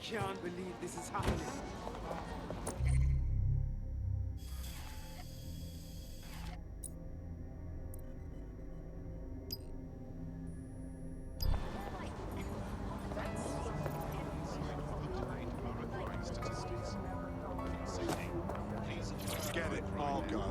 Can't believe this is happening. Get it, I'll go.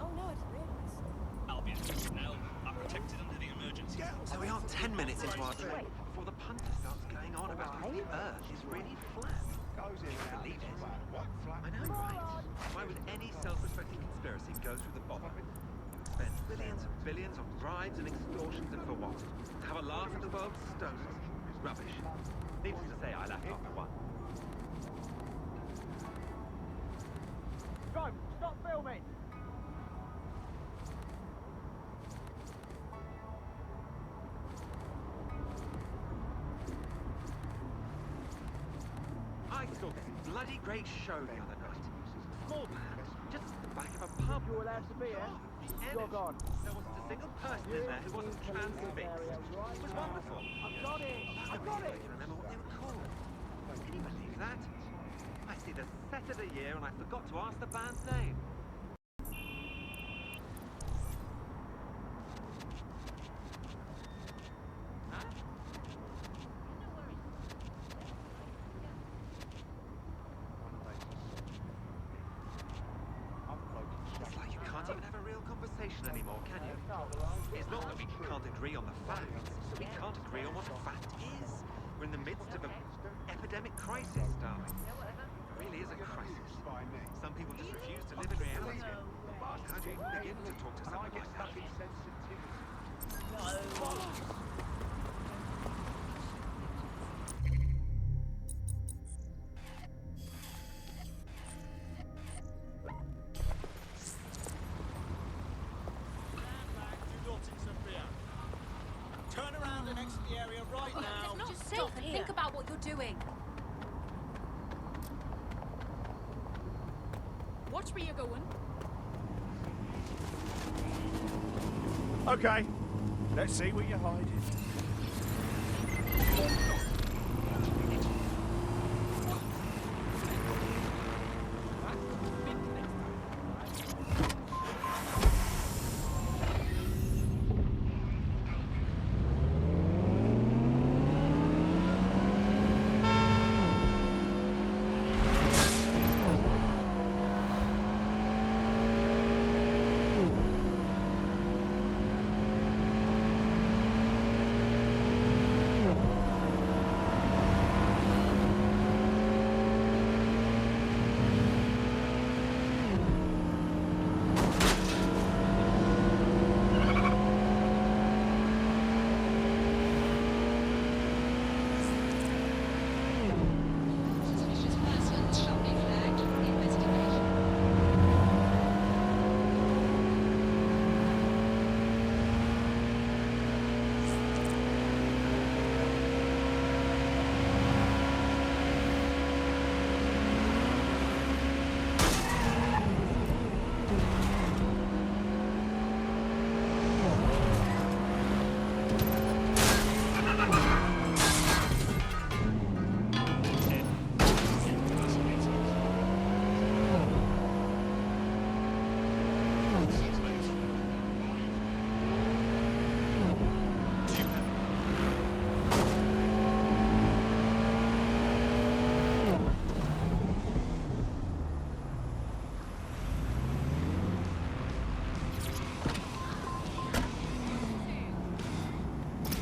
Oh no, it's real. Albion, now are protected under the emergency. So we are 10 minutes into our trip before the punter starts going on about how the Earth is really flat. Can you believe it? I know, right? Why would any self-respecting conspiracy go through the bother? Spend billions and billions on bribes and extortions, and for what? Have a laugh at the world's stoners? Rubbish. Needless to say, I laughed after one. Go! Stop filming! I saw this bloody great show the other night. Small band, just at the back of a pub. You're allowed to be here. Jog on. There wasn't a single person in there who wasn't transfixed. It was wonderful. I've got it! I've got I it! can remember what they were called. Can you believe that? I see the set of the year and I forgot to ask the band's name. It's like you can't even have a real conversation anymore, can you? It's not that we can't agree on the facts, we can't agree on what a fact is. We're in the midst of an epidemic crisis, darling. It really is a crisis. Some people just refuse to live in reality. How do you even begin to talk to someone like that? Turn around and exit the area right now. It's not Just safe stop and here. think about what you're doing. Watch where you're going. Okay, let's see where you're hiding.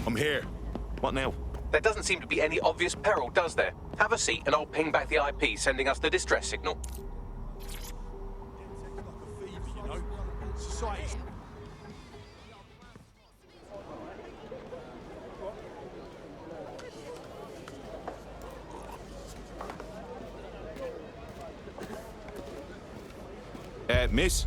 I'm here. What now? There doesn't seem to be any obvious peril, does there? Have a seat and I'll ping back the IP sending us the distress signal. Society's Miss?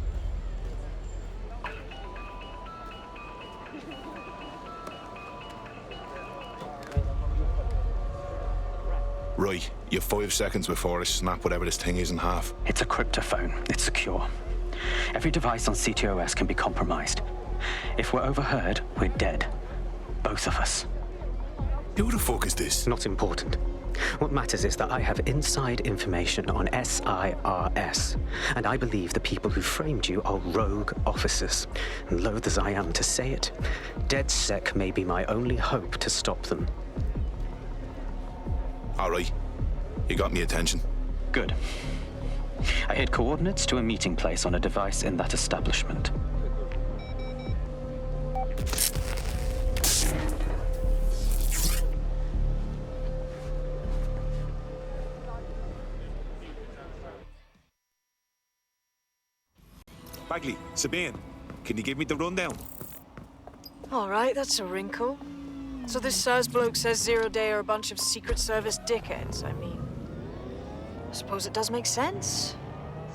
Right, you've 5 seconds before I snap whatever this thing is in half. It's a cryptophone. It's secure. Every device on CTOS can be compromised. If we're overheard, we're dead. Both of us. Who the fuck is this? Not important. What matters is that I have inside information on SIRS, and I believe the people who framed you are rogue officers. And loath as I am to say it, DedSec may be my only hope to stop them. All right, you got me attention. Good. I hid coordinates to a meeting place on a device in that establishment. Bagley, Sabine, can you give me the rundown? All right, that's a wrinkle. So this SIRS bloke says Zero Day are a bunch of Secret Service dickheads. I mean, I suppose it does make sense.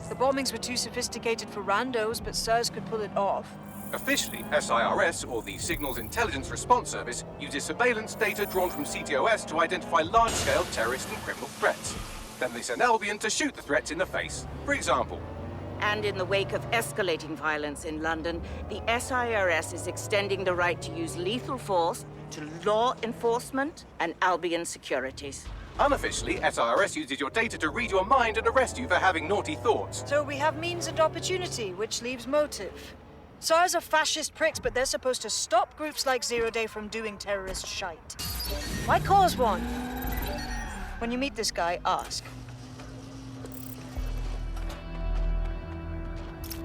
The bombings were too sophisticated for randos, but SIRS could pull it off. Officially, SIRS, or the Signals Intelligence Response Service, uses surveillance data drawn from CTOS to identify large-scale terrorist and criminal threats. Then they send Albion to shoot the threats in the face. For example, And in the wake of escalating violence in London, the SIRS is extending the right to use lethal force to law enforcement and Albion securities. unofficially, SIRS uses your data to read your mind and arrest you for having naughty thoughts. So we have means and opportunity, which leaves motive. SARS are fascist pricks, but they're supposed to stop groups like Zero Day from doing terrorist shite. Why cause one? When you meet this guy, ask.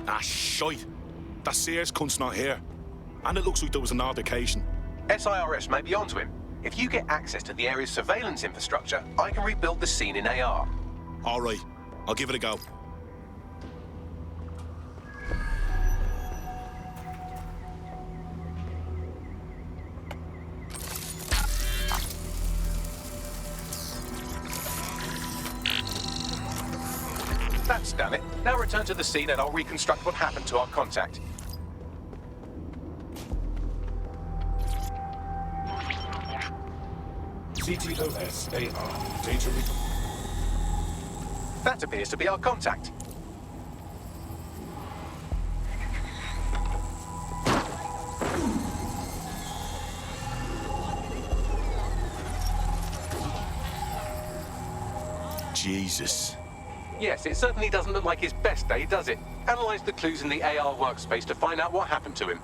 Ah, shite. That Sears cunt's not here. And it looks like there was an altercation. SIRS may be onto him. If you get access to the area's surveillance infrastructure, I can rebuild the scene in AR. All right, I'll give it a go. That's done it. Now return to the scene and I'll reconstruct what happened to our contact. CTOS AR. Data That appears to be our contact. Jesus. Yes, it certainly doesn't look like his best day, does it? Analyze the clues in the AR workspace to find out what happened to him.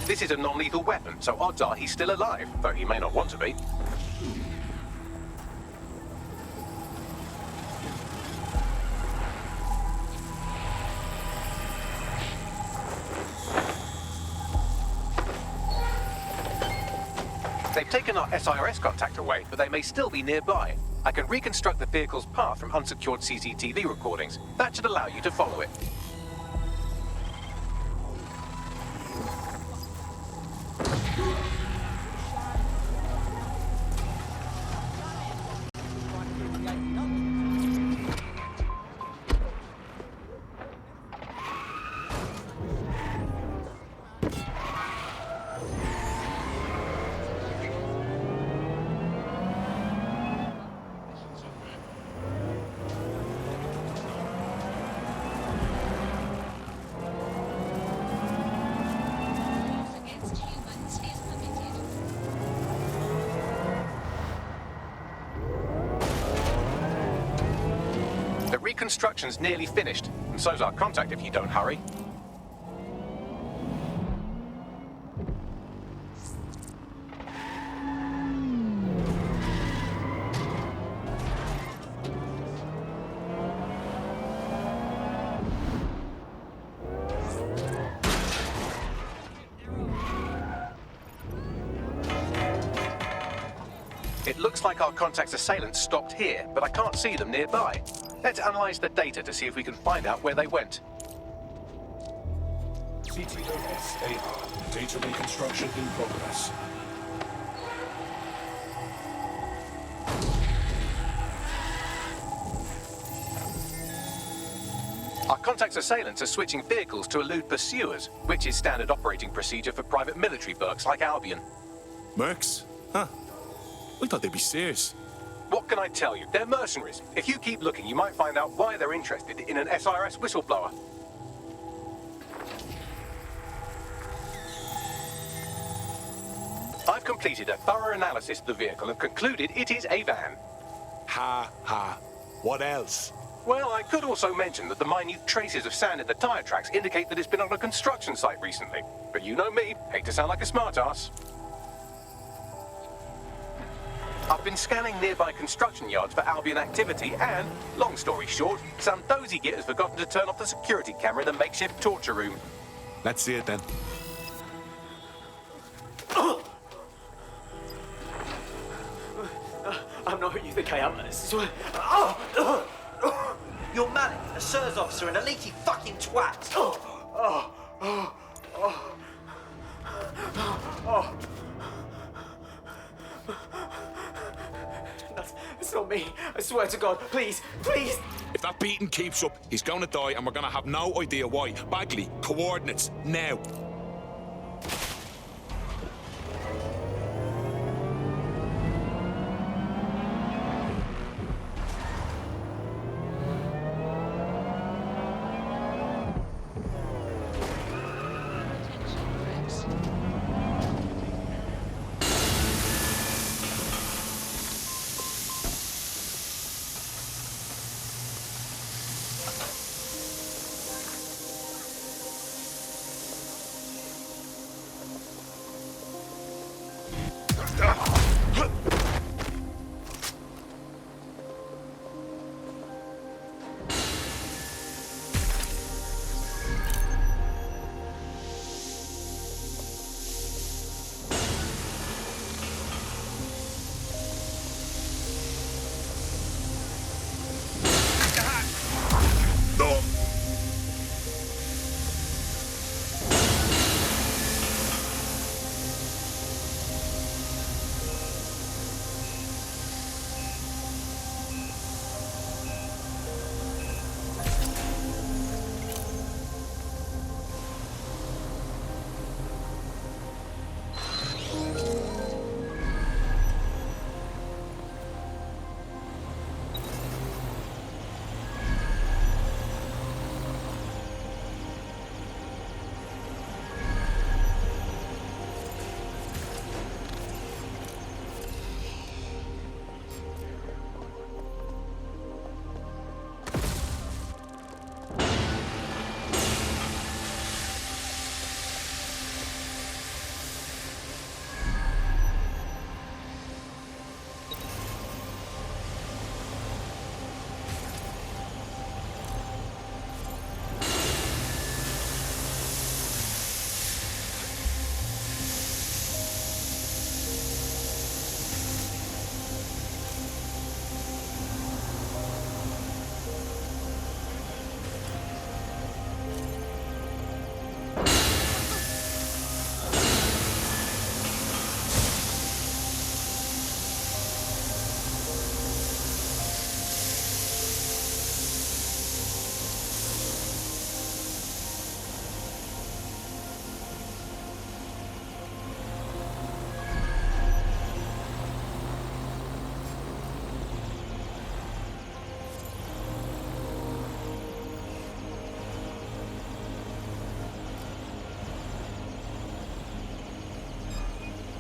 This is a non-lethal weapon, so odds are he's still alive, though he may not want to be. They've taken our SIRS contact away, but they may still be nearby. I can reconstruct the vehicle's path from unsecured CCTV recordings. That should allow you to follow it. The reconstruction's nearly finished, and so's our contact if you don't hurry. It looks like our contact's assailants stopped here, but I can't see them nearby. Let's analyze the data to see if we can find out where they went. CTOS AR. Data reconstruction in progress. Our contact's assailants are switching vehicles to elude pursuers, which is standard operating procedure for private military bucks like Albion. Mercs? Huh. I thought they'd be serious. What can I tell you? They're mercenaries. If you keep looking, you might find out why they're interested in an SIRS whistleblower. I've completed a thorough analysis of the vehicle and concluded it is a van. Ha ha. What else? Well, I could also mention that the minute traces of sand in the tire tracks indicate that it's been on a construction site recently. But you know me, hate to sound like a smartass. I've been scanning nearby construction yards for Albion activity and, long story short, some dozy git has forgotten to turn off the security camera in the makeshift torture room. Let's see it then. I'm not who you think I am. You're Malik, a SIRS officer and a leaky fucking twat. That's not me. I swear to God. Please, please. If that beating keeps up, he's gonna die and we're gonna have no idea why. Bagley, coordinates, now.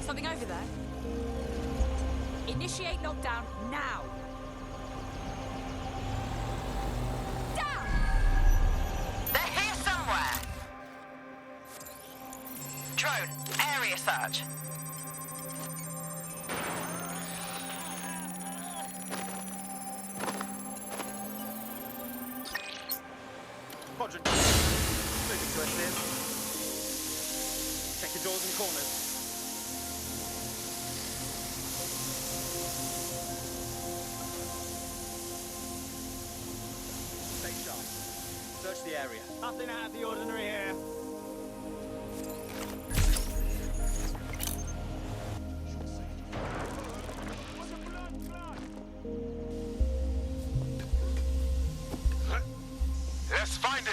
Something over there. Initiate lockdown now. Down! They're here somewhere. Drone, area search. Quadrant. Moving to us here. Check the doors and corners. Stay sharp. Search the area. Nothing out of the ordinary here. Let's find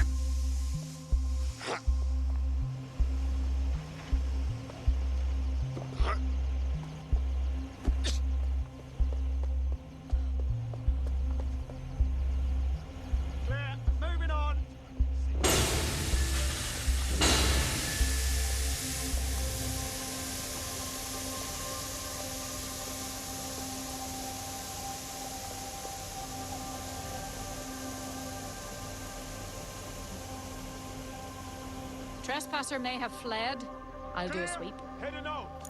Trespasser may have fled. I'll do a sweep. Heading out.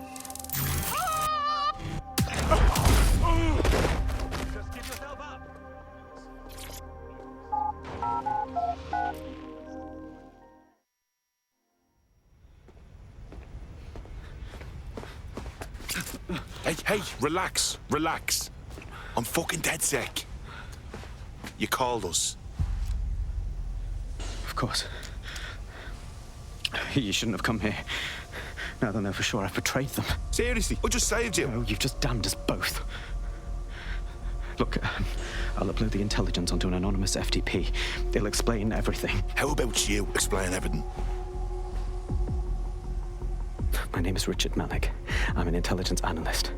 Just give yourself up. Hey, relax. I'm fucking DedSec. You called us. Of course. You shouldn't have come here. Now they'll know for sure I've betrayed them. Seriously, I just saved you. No, you've just damned us both. Look, I'll upload the intelligence onto an anonymous FTP. It'll explain everything. How about you explain everything? My name is Richard Malik. I'm an intelligence analyst.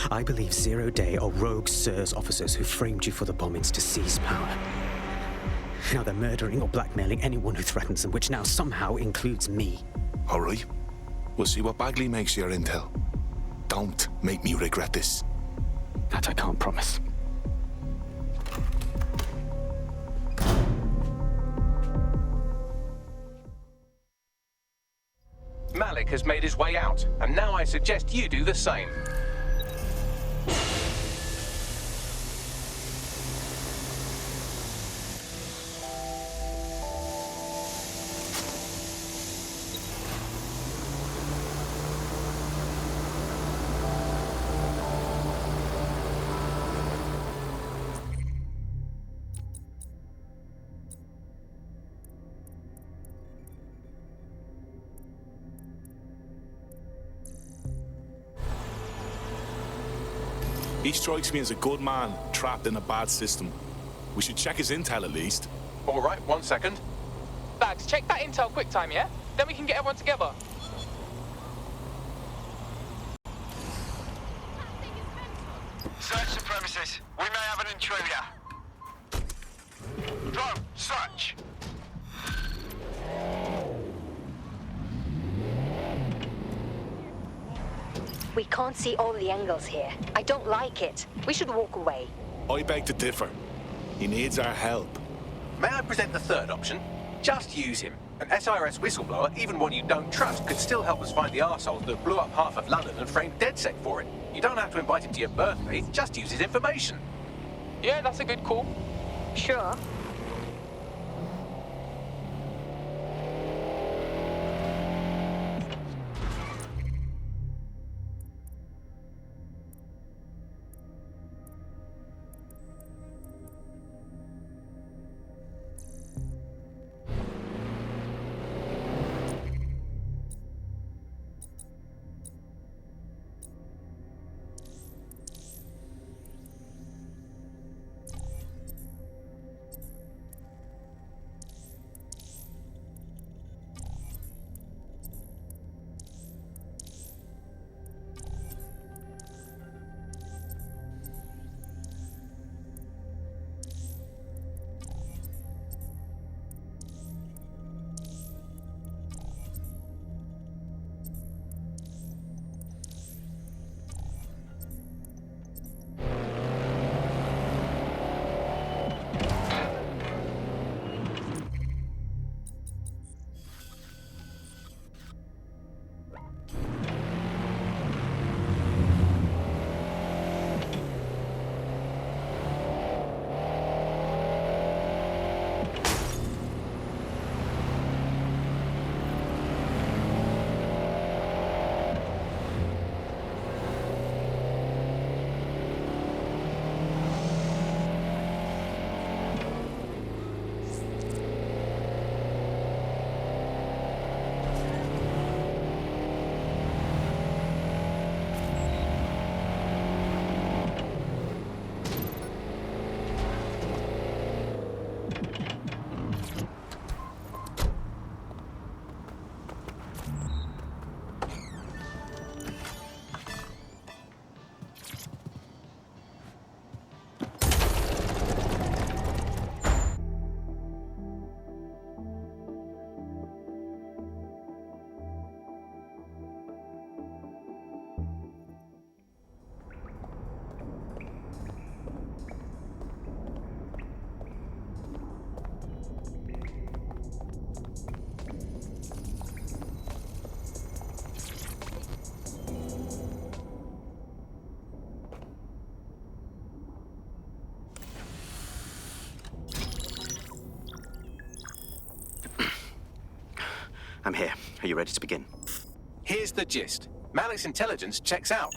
I believe Zero Day are rogue SIRS officers who framed you for the bombings to seize power. Now they're murdering or blackmailing anyone who threatens them, which now somehow includes me. All right. We'll see what Bagley makes your intel. Don't make me regret this. That I can't promise. Malik has made his way out, and now I suggest you do the same. He strikes me as a good man, trapped in a bad system. We should check his intel at least. All right, 1 second. Bags, check that intel quick time, yeah? Then we can get everyone together. Search the premises. We may have an intruder. Drone, search. We can't see all the angles here. I don't like it. We should walk away. I beg to differ. He needs our help. May I present the third option? Just use him. An SIRS whistleblower, even one you don't trust, could still help us find the arseholes that blew up half of London and framed DedSec for it. You don't have to invite him to your birthday, just use his information. Yeah, that's a good call. Sure. I'm here. Are you ready to begin? Here's the gist. Malik's intelligence checks out.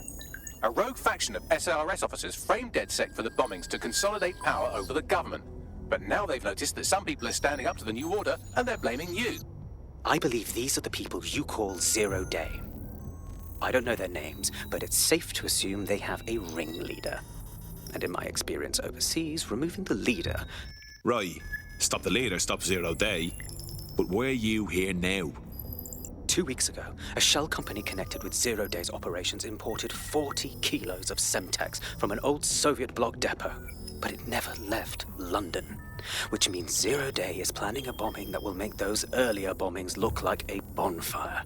A rogue faction of SARS officers framed DedSec for the bombings to consolidate power over the government. But now they've noticed that some people are standing up to the new order, and they're blaming you. I believe these are the people you call Zero Day. I don't know their names, but it's safe to assume they have a ringleader. And in my experience overseas, removing the leader... Right. Stop the leader, stop Zero Day. But why are you here now? 2 weeks ago, a shell company connected with Zero Day's operations imported 40 kilos of Semtex from an old Soviet bloc depot. But it never left London, which means Zero Day is planning a bombing that will make those earlier bombings look like a bonfire.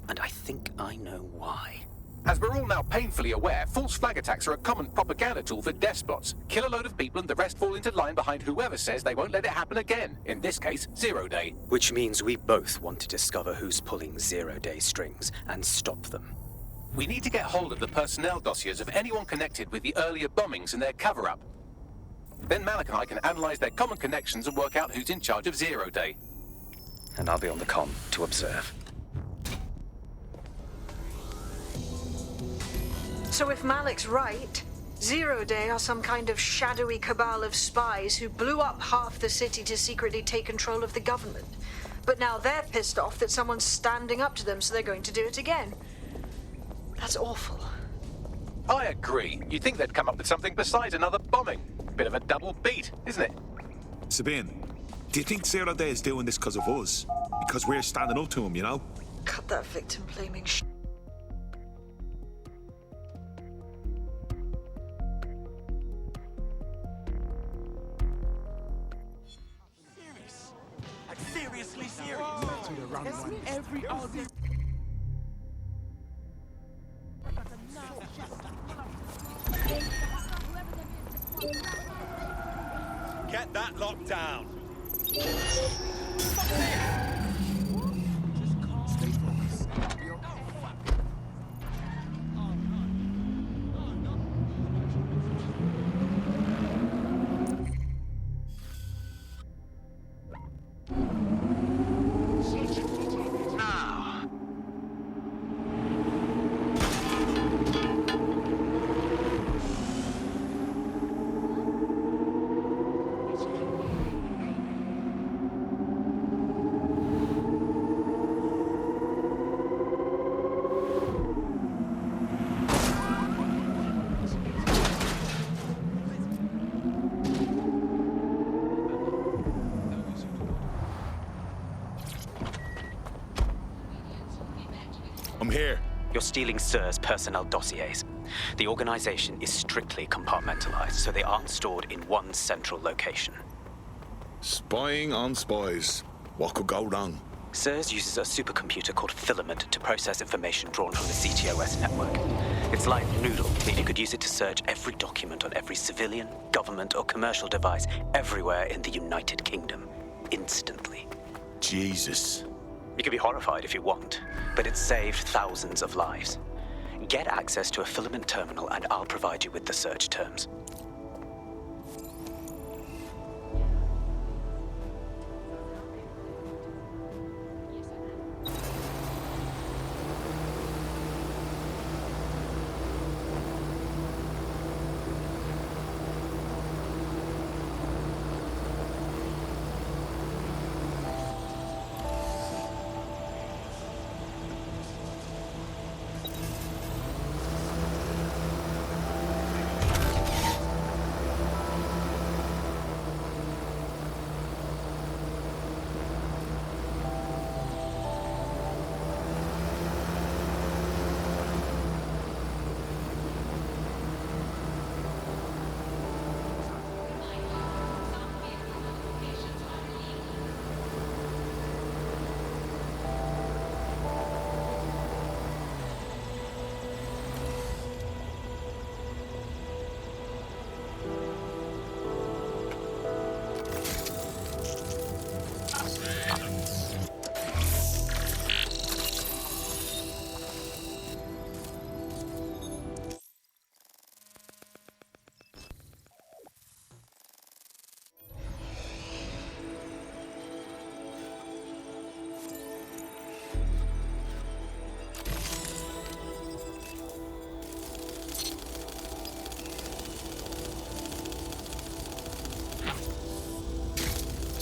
And I think I know why. As we're all now painfully aware, false flag attacks are a common propaganda tool for despots. Kill a load of people and the rest fall into line behind whoever says they won't let it happen again. In this case, Zero Day. Which means we both want to discover who's pulling Zero Day strings and stop them. We need to get hold of the personnel dossiers of anyone connected with the earlier bombings and their cover-up. Then Malik and I can analyze their common connections and work out who's in charge of Zero Day. And I'll be on the comm to observe. So if Malik's right, Zero Day are some kind of shadowy cabal of spies who blew up half the city to secretly take control of the government. But now they're pissed off that someone's standing up to them, so they're going to do it again. That's awful. I agree. You'd think they'd come up with something besides another bombing. Bit of a double beat, isn't it? Sabine, do you think Zero Day is doing this because of us? Because we're standing up to him, you know? Cut that victim-blaming sh**. Seriously serious. Every other... Get that locked down. I'm here. You're stealing SIR's personnel dossiers. The organization is strictly compartmentalized, so they aren't stored in one central location. Spying on spies. What could go wrong? SIRS uses a supercomputer called Filament to process information drawn from the CTOS network. It's like Noodle, but you could use it to search every document on every civilian, government, or commercial device everywhere in the United Kingdom, instantly. Jesus. You can be horrified if you want, but it's saved thousands of lives. Get access to a Filament terminal and I'll provide you with the search terms.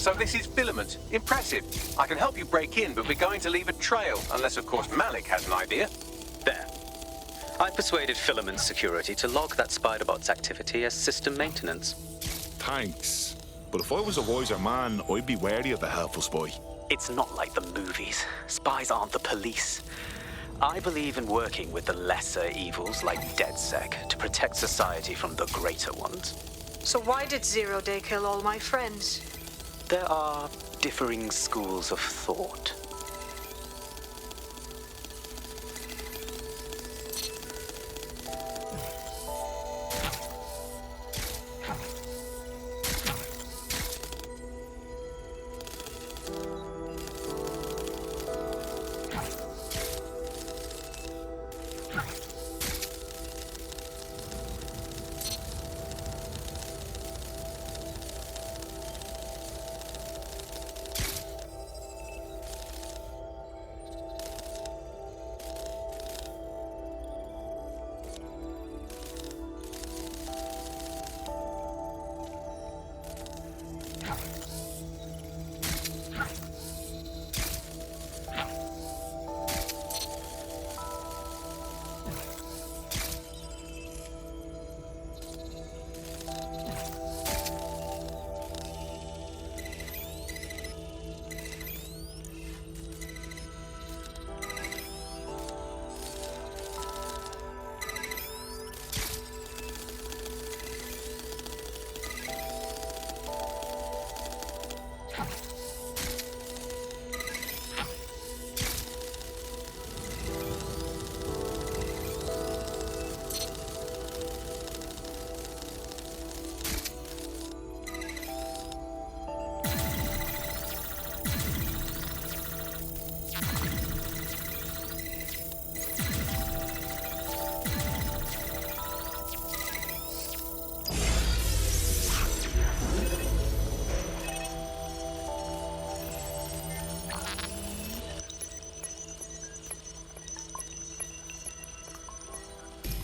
So this is Filament. Impressive. I can help you break in, but we're going to leave a trail, unless of course Malik has an idea. There. I persuaded Filament Security to log that Spiderbot's activity as system maintenance. Thanks. But if I was a wiser man, I'd be wary of a helpful spy. It's not like the movies. Spies aren't the police. I believe in working with the lesser evils like DedSec to protect society from the greater ones. So why did Zero Day kill all my friends? There are differing schools of thought.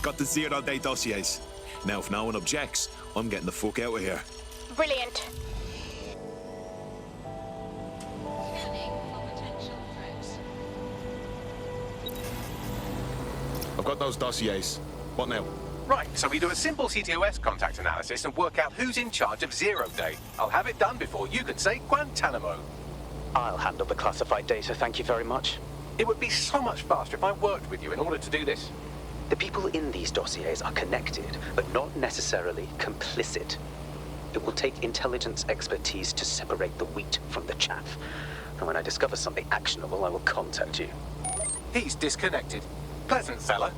Got the zero-day dossiers. Now, if no one objects, I'm getting the fuck out of here. Brilliant. I've got those dossiers. What now? Right, so we do a simple CTOS contact analysis and work out who's in charge of Zero Day. I'll have it done before you can say Guantanamo. I'll handle the classified data, thank you very much. It would be so much faster if I worked with you in order to do this. The people in these dossiers are connected, but not necessarily complicit. It will take intelligence expertise to separate the wheat from the chaff. And when I discover something actionable, I will contact you. He's disconnected. Pleasant fella.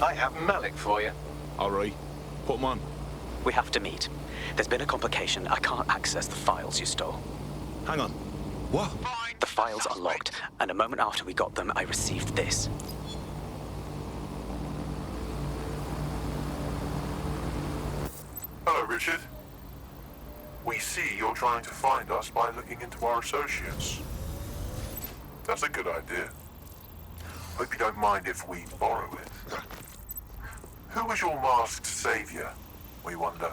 I have Malik for you. All right. Put him on. We have to meet. There's been a complication. I can't access the files you stole. Hang on. What? The files are locked, and a moment after we got them, I received this. Hello, Richard. We see you're trying to find us by looking into our associates. That's a good idea. Hope you don't mind if we borrow it. Who was your masked savior, we wonder?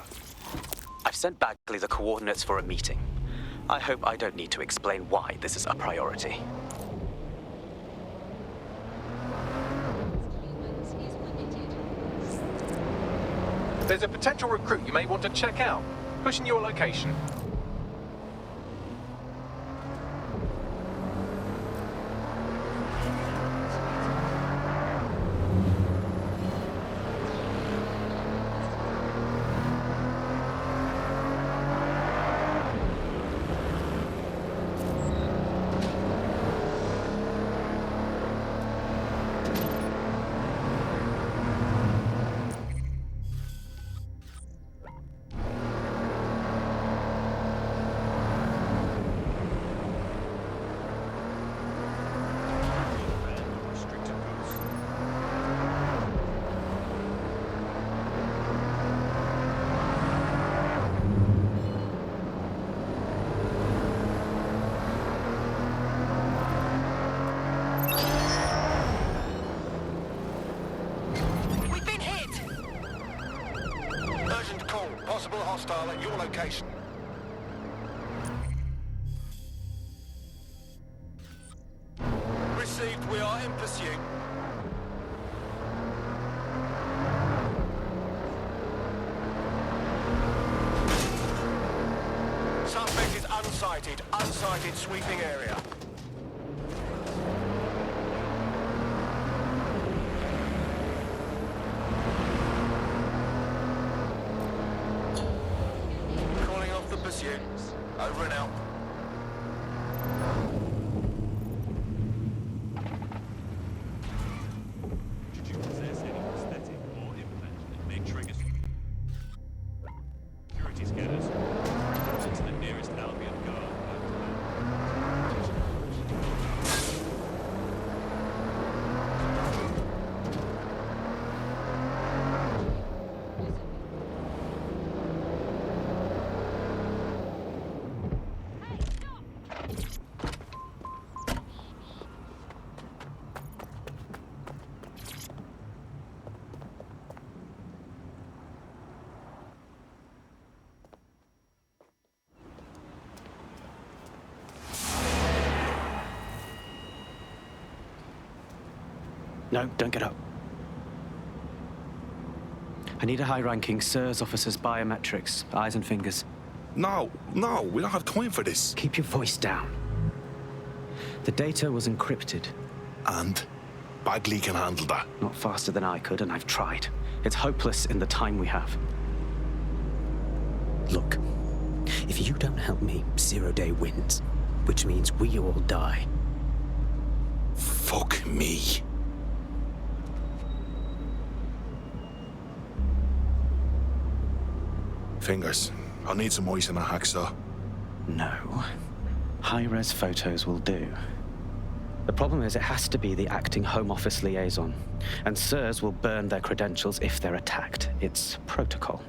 I've sent Bagley the coordinates for a meeting. I hope I don't need to explain why this is a priority. There's a potential recruit you may want to check out. Pushing your location. hostile at your location. Received, we are in pursuit. Suspect is unsighted. Unsighted sweeping area. Calling off the pursuit. Over and out. Did you possess any prosthetic or implant that may trigger security scanners? Report to the nearest Albion guard. No, don't get up. I need a high-ranking SIRS officer's biometrics, eyes and fingers. No, we don't have time for this. Keep your voice down. The data was encrypted. And? Bagley can handle that. Not faster than I could, and I've tried. It's hopeless in the time we have. Look, if you don't help me, 0 Day wins. Which means we all die. Fuck me. Fingers. I'll need some ice and a hacksaw. No. High-res photos will do. The problem is it has to be the acting Home Office liaison. And SIRS will burn their credentials if they're attacked. It's protocol.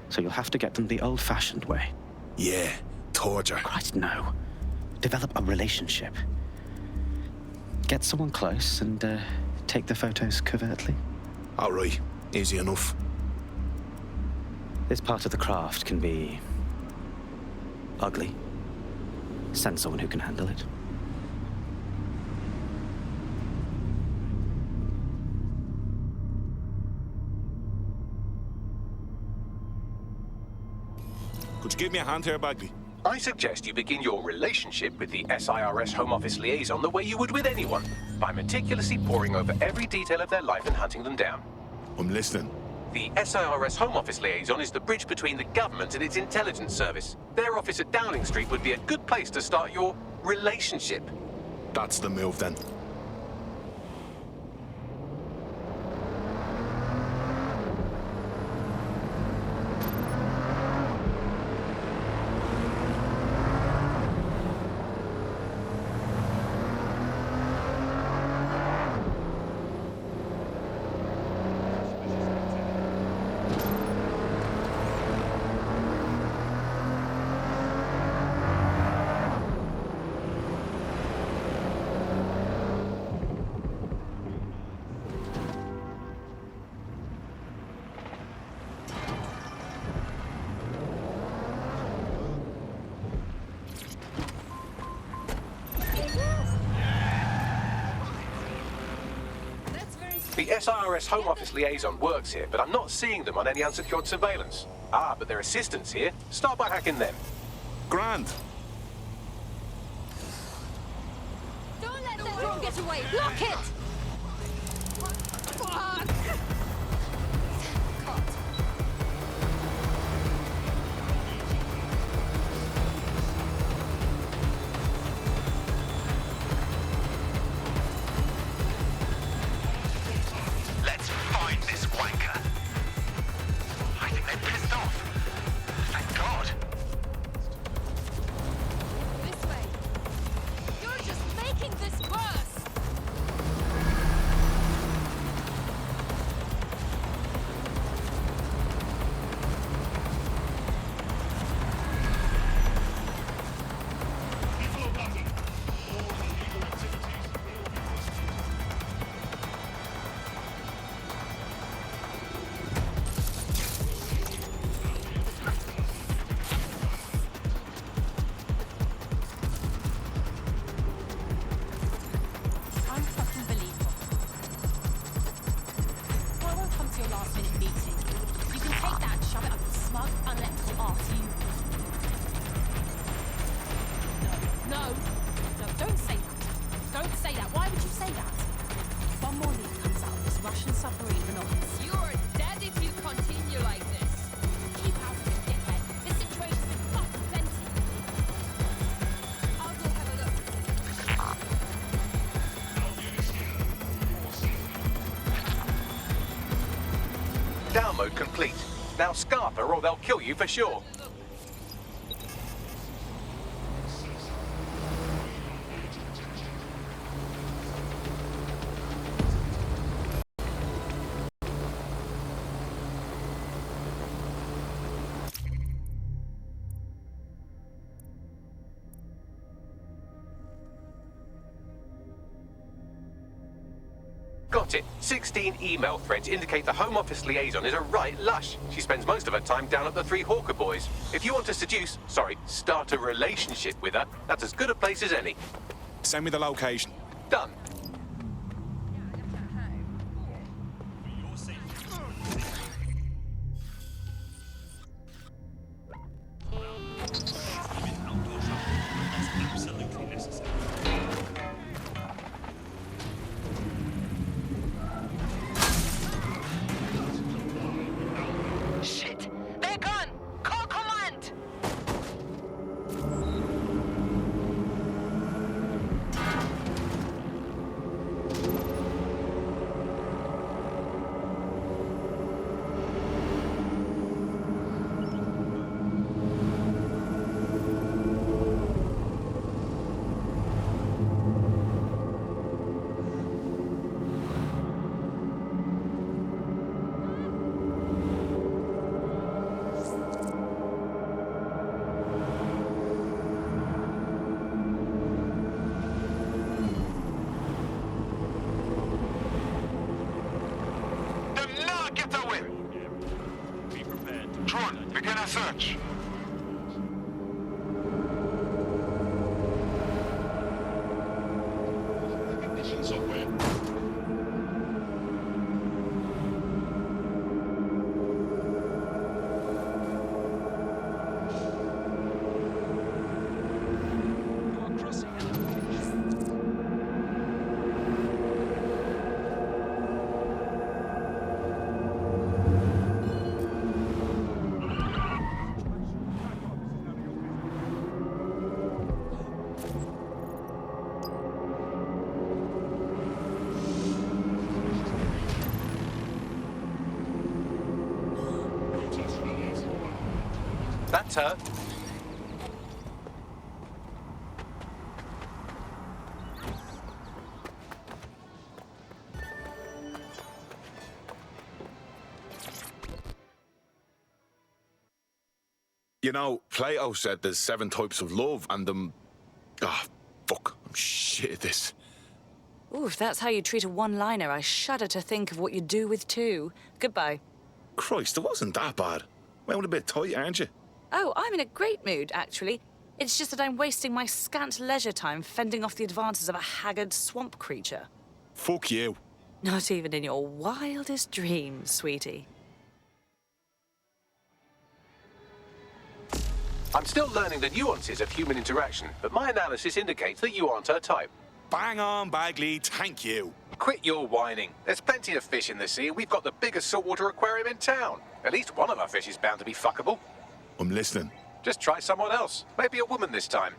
So you'll have to get them the old-fashioned way. Yeah, torture. Christ, no. Develop a relationship. Get someone close and take the photos covertly. All right. Easy enough. This part of the craft can be ugly. Send someone who can handle it. Could you give me a hand here, Bagley? I suggest you begin your relationship with the SIRS Home Office liaison the way you would with anyone, by meticulously poring over every detail of their life and hunting them down. I'm listening. The SIRS Home Office liaison is the bridge between the government and its intelligence service. Their office at Downing Street would be a good place to start your relationship. That's the move, then. The SIRS Home Office liaison works here, but I'm not seeing them on any unsecured surveillance. Ah, but their assistants here. Start by hacking them. Grand. Don't let that drone get away! Block it! Fuck! Let's find this wanker. I think they're pissed off. Thank God. This way. You're just making this worse! Molly comes out of this Russian submarine monopoly. You are dead if you continue like this. Keep out of it, dickhead. This situation's been fucking plenty. I'll go have a look. Download complete. Now scarper or they'll kill you for sure. Got it. 16 email threads indicate the Home Office liaison is a right lush. She spends most of her time down at the Three Hawker Boys. If you want to start a relationship with her, that's as good a place as any. Send me the location. Done. Shit! They're gone! Call command! Do not get away! Be prepared. Tron, begin a search. Ignition software. That's her. You know, Plato said there's 7 types of love, and fuck, I'm shit at this. Ooh, if that's how you treat a one-liner, I shudder to think of what you do with 2. Goodbye. Christ, it wasn't that bad. Went a bit tight, aren't you? Oh, I'm in a great mood, actually. It's just that I'm wasting my scant leisure time fending off the advances of a haggard swamp creature. Fuck you. Not even in your wildest dreams, sweetie. I'm still learning the nuances of human interaction, but my analysis indicates that you aren't her type. Bang on, Bagley, thank you. Quit your whining. There's plenty of fish in the sea, and we've got the biggest saltwater aquarium in town. At least one of our fish is bound to be fuckable. I'm listening. Just try someone else. Maybe a woman this time.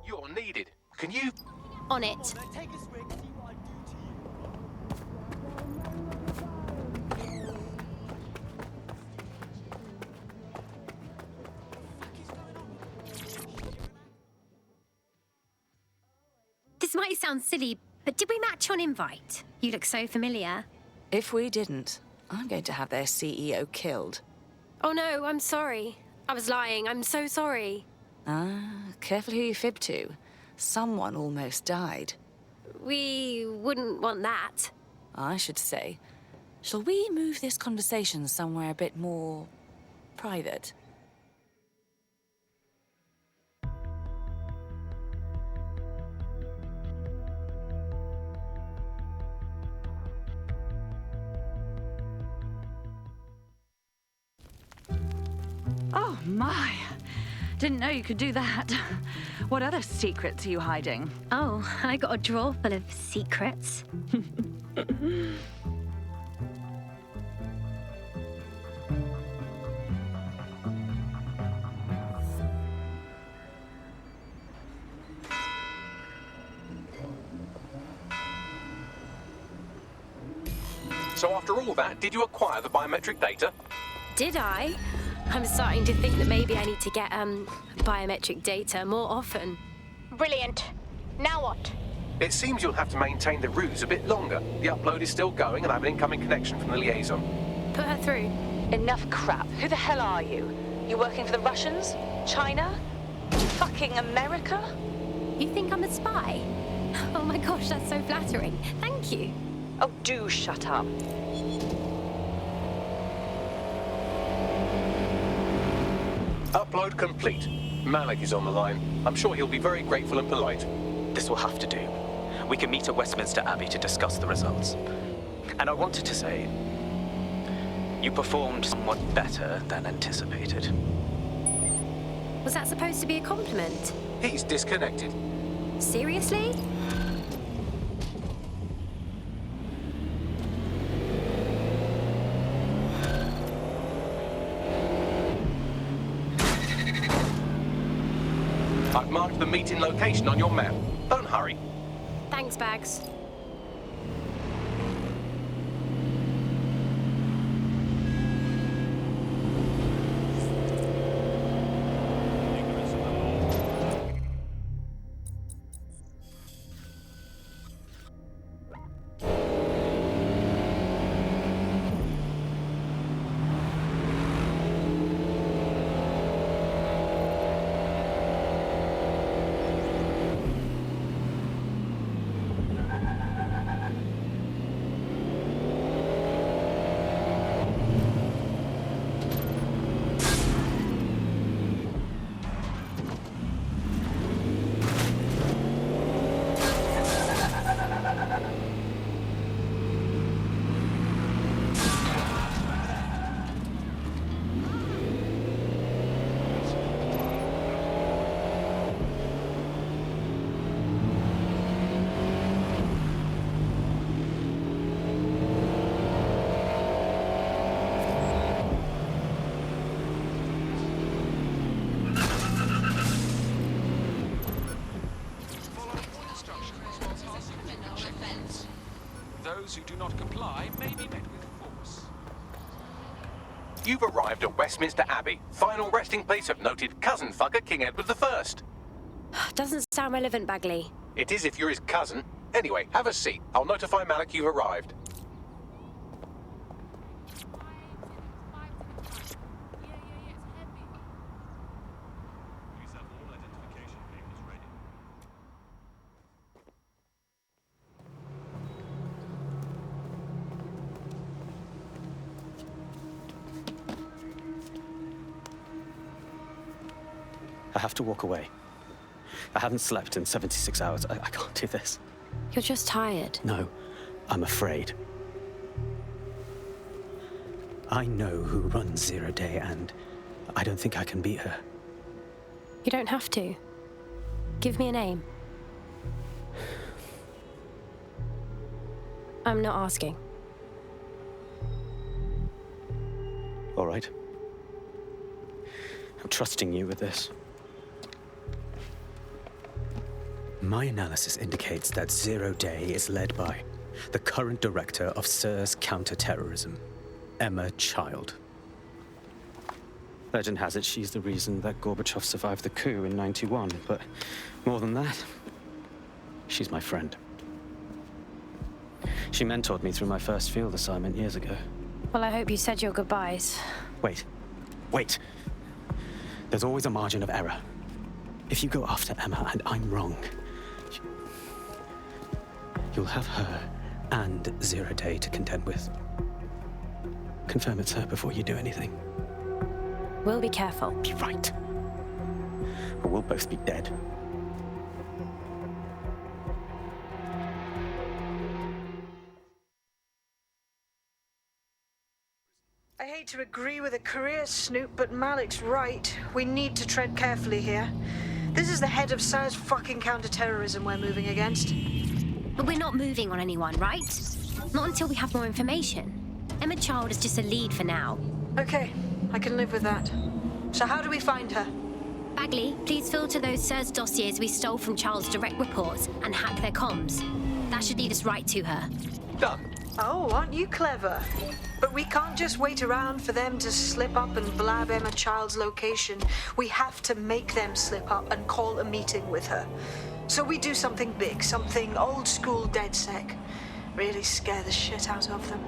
You're needed. Can you... On it. This might sound silly, but did we match on invite? You look so familiar. If we didn't, I'm going to have their CEO killed. Oh no, I'm sorry. I was lying. I'm so sorry. Careful who you fib to. Someone almost died. We wouldn't want that. I should say. Shall we move this conversation somewhere a bit more private? Oh my. Didn't know you could do that. What other secrets are you hiding? Oh, I got a drawer full of secrets. So after all that, did you acquire the biometric data? Did I? I'm starting to think that maybe I need to get, biometric data more often. Brilliant. Now what? It seems you'll have to maintain the ruse a bit longer. The upload is still going and I have an incoming connection from the liaison. Put her through. Enough crap. Who the hell are you? You working for the Russians? China? Fucking America? You think I'm a spy? Oh my gosh, that's so flattering. Thank you. Oh, do shut up. Upload complete. Malik is on the line. I'm sure he'll be very grateful and polite. This will have to do. We can meet at Westminster Abbey to discuss the results. And I wanted to say, you performed somewhat better than anticipated. Was that supposed to be a compliment? He's disconnected. Seriously? I've marked the meeting location on your map. Don't hurry. Thanks, Bags. Those who do not comply may be met with force. You've arrived at Westminster Abbey, final resting place of noted cousin fucker King Edward I. Doesn't sound relevant, Bagley. It is if you're his cousin. Anyway, have a seat. I'll notify Malik you've arrived. I have to walk away. I haven't slept in 76 hours. I can't do this. You're just tired. No, I'm afraid. I know who runs Zero Day, and I don't think I can beat her. You don't have to. Give me a name. I'm not asking. All right. I'm trusting you with this. My analysis indicates that Zero Day is led by the current director of SIRS counter-terrorism, Emma Child. Legend has it she's the reason that Gorbachev survived the coup in '91, but more than that, she's my friend. She mentored me through my first field assignment years ago. Well, I hope you said your goodbyes. Wait. There's always a margin of error. If you go after Emma and I'm wrong, you'll have her and Zero Day to contend with. Confirm it's her before you do anything. We'll be careful. Be right. Or we'll both be dead. I hate to agree with a career snoop, but Malik's right. We need to tread carefully here. This is the head of SIR's fucking counterterrorism we're moving against. But we're not moving on anyone, right? Not until we have more information. Emma Child is just a lead for now. Okay, I can live with that. So how do we find her? Bagley, please filter those SIR's dossiers we stole from Child's direct reports and hack their comms. That should lead us right to her. Done. Oh, aren't you clever? But we can't just wait around for them to slip up and blab Emma Child's location. We have to make them slip up and call a meeting with her. So we do something big, something old school DedSec. Really scare the shit out of them.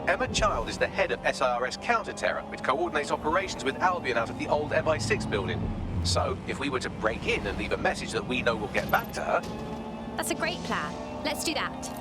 Emma Child is the head of SIRS counter-terror, which coordinates operations with Albion out of the old MI6 building. So, if we were to break in and leave a message that we know will get back to her... That's a great plan. Let's do that.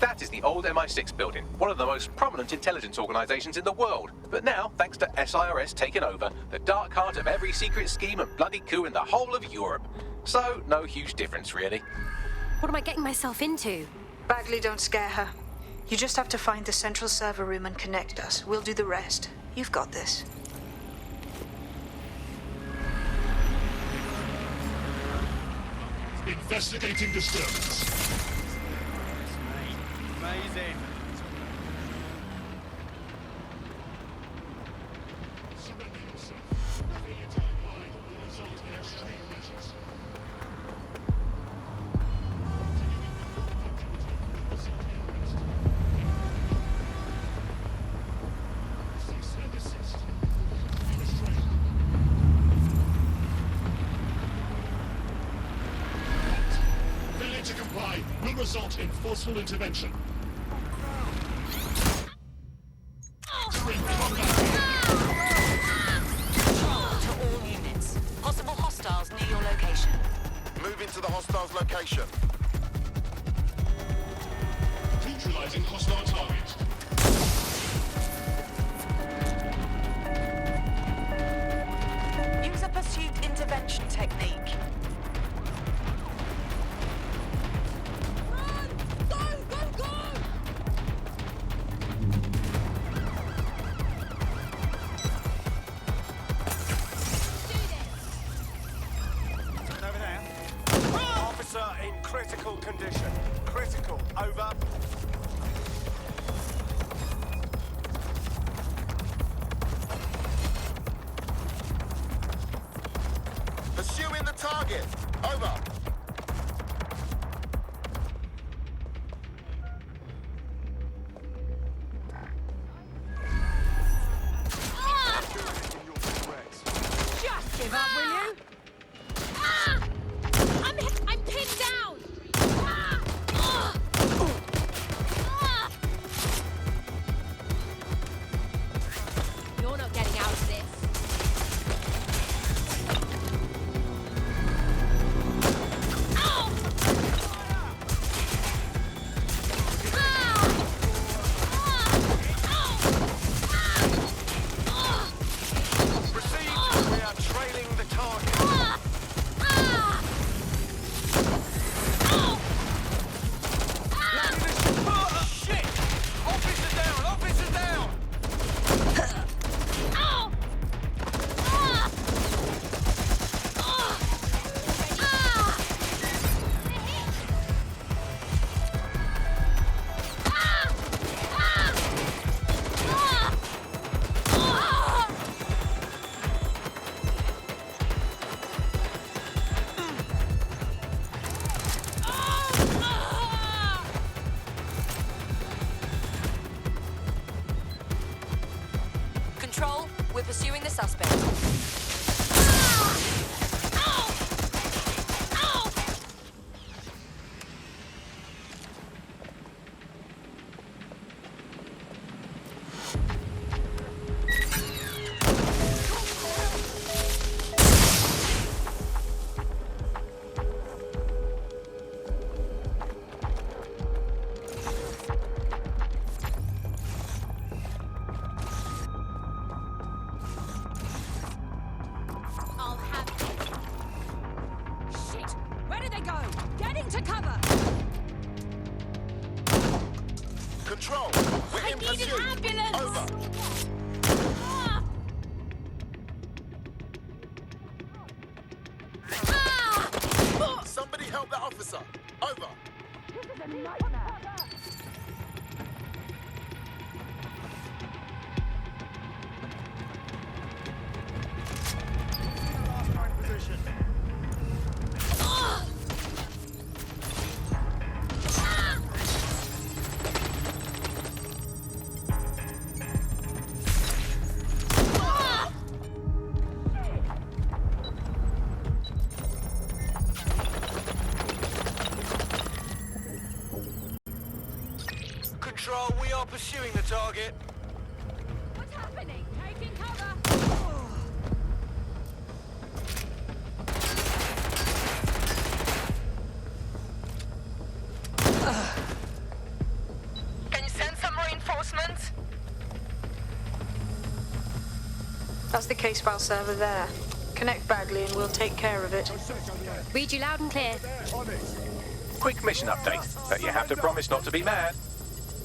That is the old MI6 building, one of the most prominent intelligence organizations in the world. But now, thanks to SIRS taking over, the dark heart of every secret scheme and bloody coup in the whole of Europe. So, no huge difference, really. What am I getting myself into? Bagley, don't scare her. You just have to find the central server room and connect us. We'll do the rest. You've got this. Investigating disturbance. Amazing. Failure to comply will result in forceful intervention. To the hostile's location. Neutralizing hostile target. Use a pursuit intervention technique. Run! Go, go, go! Over there. Officer in critical condition. Critical. Over. Pursuing the target. Over. Just give up, will you? I'm pinned down! You're not getting out of this. Proceed. We are trailing the target. Shit! Officer down! Officer down! Control, we're pursuing the suspect. Control, we're in pursuit. Ambulance! Over. Somebody help that officer. Over. This is a nightmare. Last time position. Control, we are pursuing the target. What's happening? Taking cover! Can you send some reinforcements? That's the case file server there. Connect Bagley and we'll take care of it. Read you loud and clear. Quick mission update, but you have to promise not to be mad.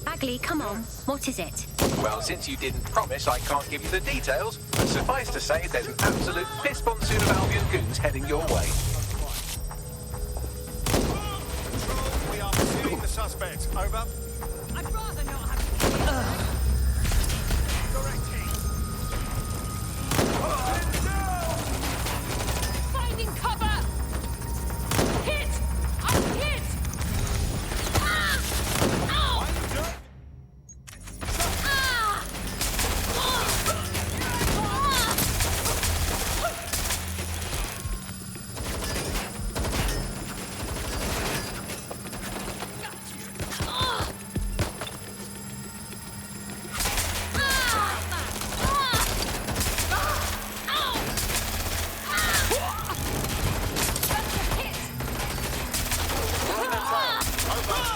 Bagley, come on. What is it? Well, since you didn't promise, I can't give you the details, but suffice to say there's an absolute piss monsoon of Albion goons heading your way. Control, we are pursuing the suspect. Over. I'd rather not have Correcting. finding cover! Hit! I'm hit! Ah! Ow! Ah!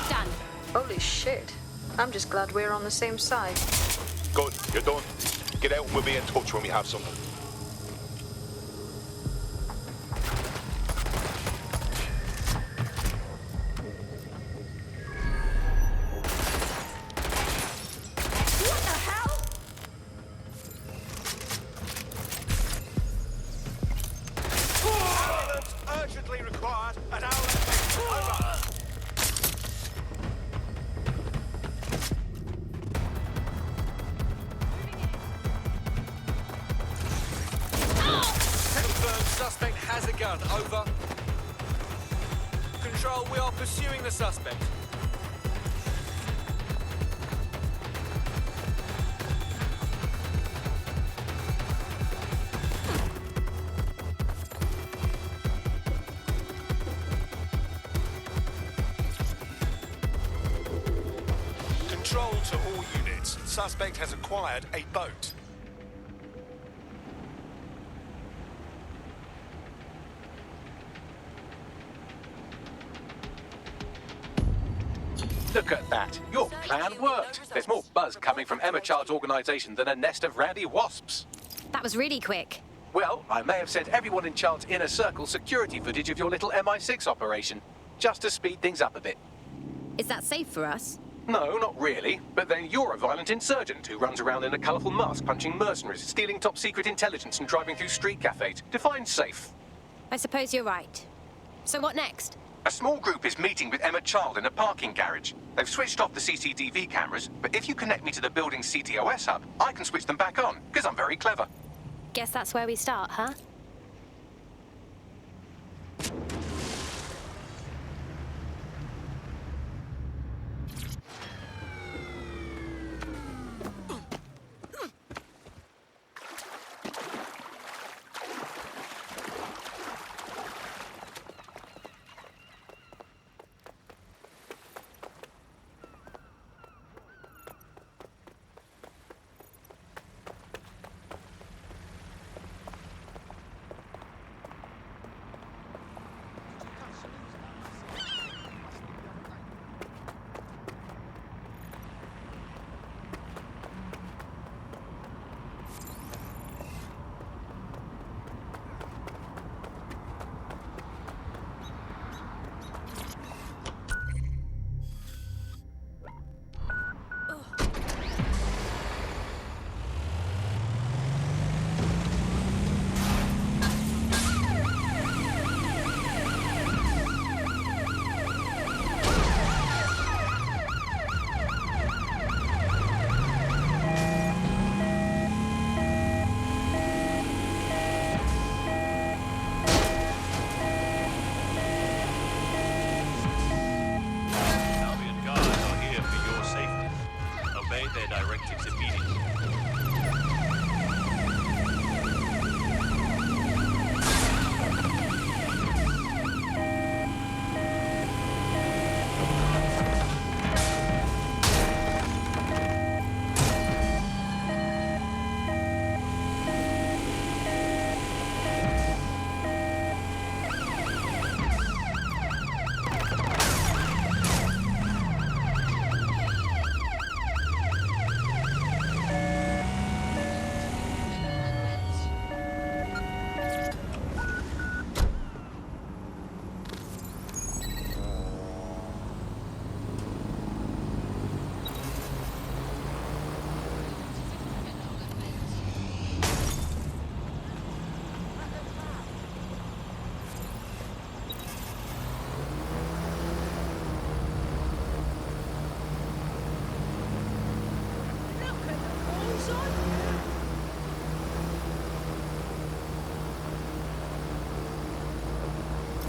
Done. Holy shit. I'm just glad we're on the same side. Good, you're done. Get out and we'll be in touch when we have something. What the hell? Ambulance urgently required at our location. Over. Confirmed suspect has a gun. Over. Control, we are pursuing the suspect. Control to all units. Suspect has acquired a boat. Look at that. Your plan worked. There's more buzz coming from Emma Child's organisation than a nest of rowdy wasps. That was really quick. Well, I may have sent everyone in Child's inner circle security footage of your little MI6 operation, just to speed things up a bit. Is that safe for us? No, not really. But then you're a violent insurgent who runs around in a colourful mask punching mercenaries, stealing top-secret intelligence and driving through street cafes. Define safe. I suppose you're right. So what next? A small group is meeting with Emma Child in a parking garage. They've switched off the CCTV cameras, but if you connect me to the building's CTOS hub, I can switch them back on, because I'm very clever. Guess that's where we start, huh?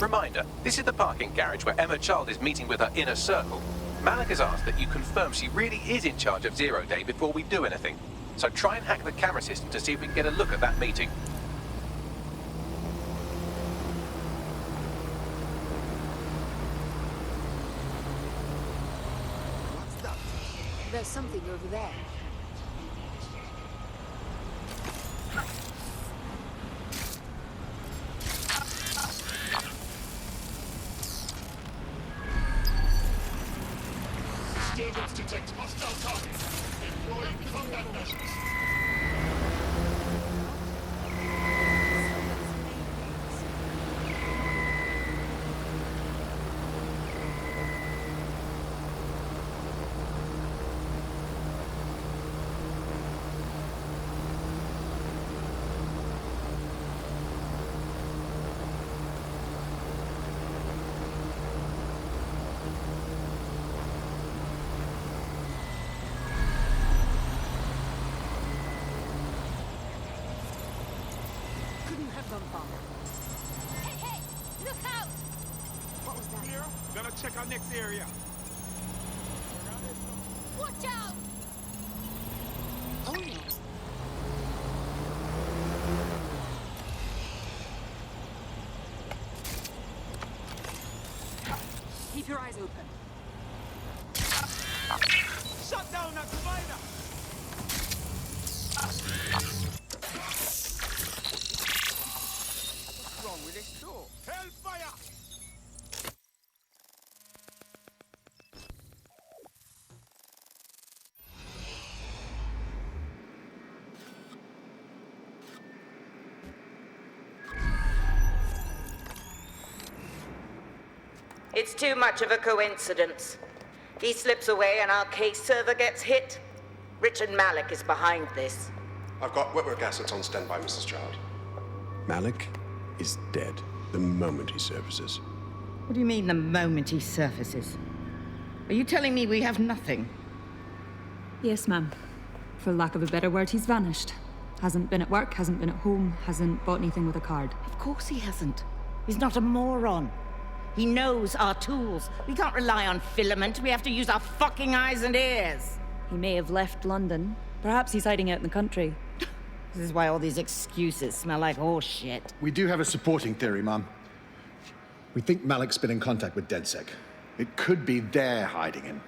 Reminder, this is the parking garage where Emma Child is meeting with her inner circle. Malik has asked that you confirm she really is in charge of Zero Day before we do anything. So try and hack the camera system to see if we can get a look at that meeting. There's something over there. Disturbance detect hostile target. Employing combat measures. Hey! Look out! What was that? Here, gonna check our next area. Watch out! Oh no. Keep your eyes open. Shut down that spider! What's wrong with this door? Hellfire! It's too much of a coincidence. He slips away and our case server gets hit. Richard Malik is behind this. I've got wetwork assets on standby, Mrs. Child. Malik is dead the moment he surfaces. What do you mean, the moment he surfaces? Are you telling me we have nothing? Yes, ma'am. For lack of a better word, he's vanished. Hasn't been at work, hasn't been at home, hasn't bought anything with a card. Of course he hasn't. He's not a moron. He knows our tools. We can't rely on filament. We have to use our fucking eyes and ears. He may have left London. Perhaps he's hiding out in the country. This is why all these excuses smell like horse shit. We do have a supporting theory, Mum. We think Malik's been in contact with DedSec. It could be they're hiding him.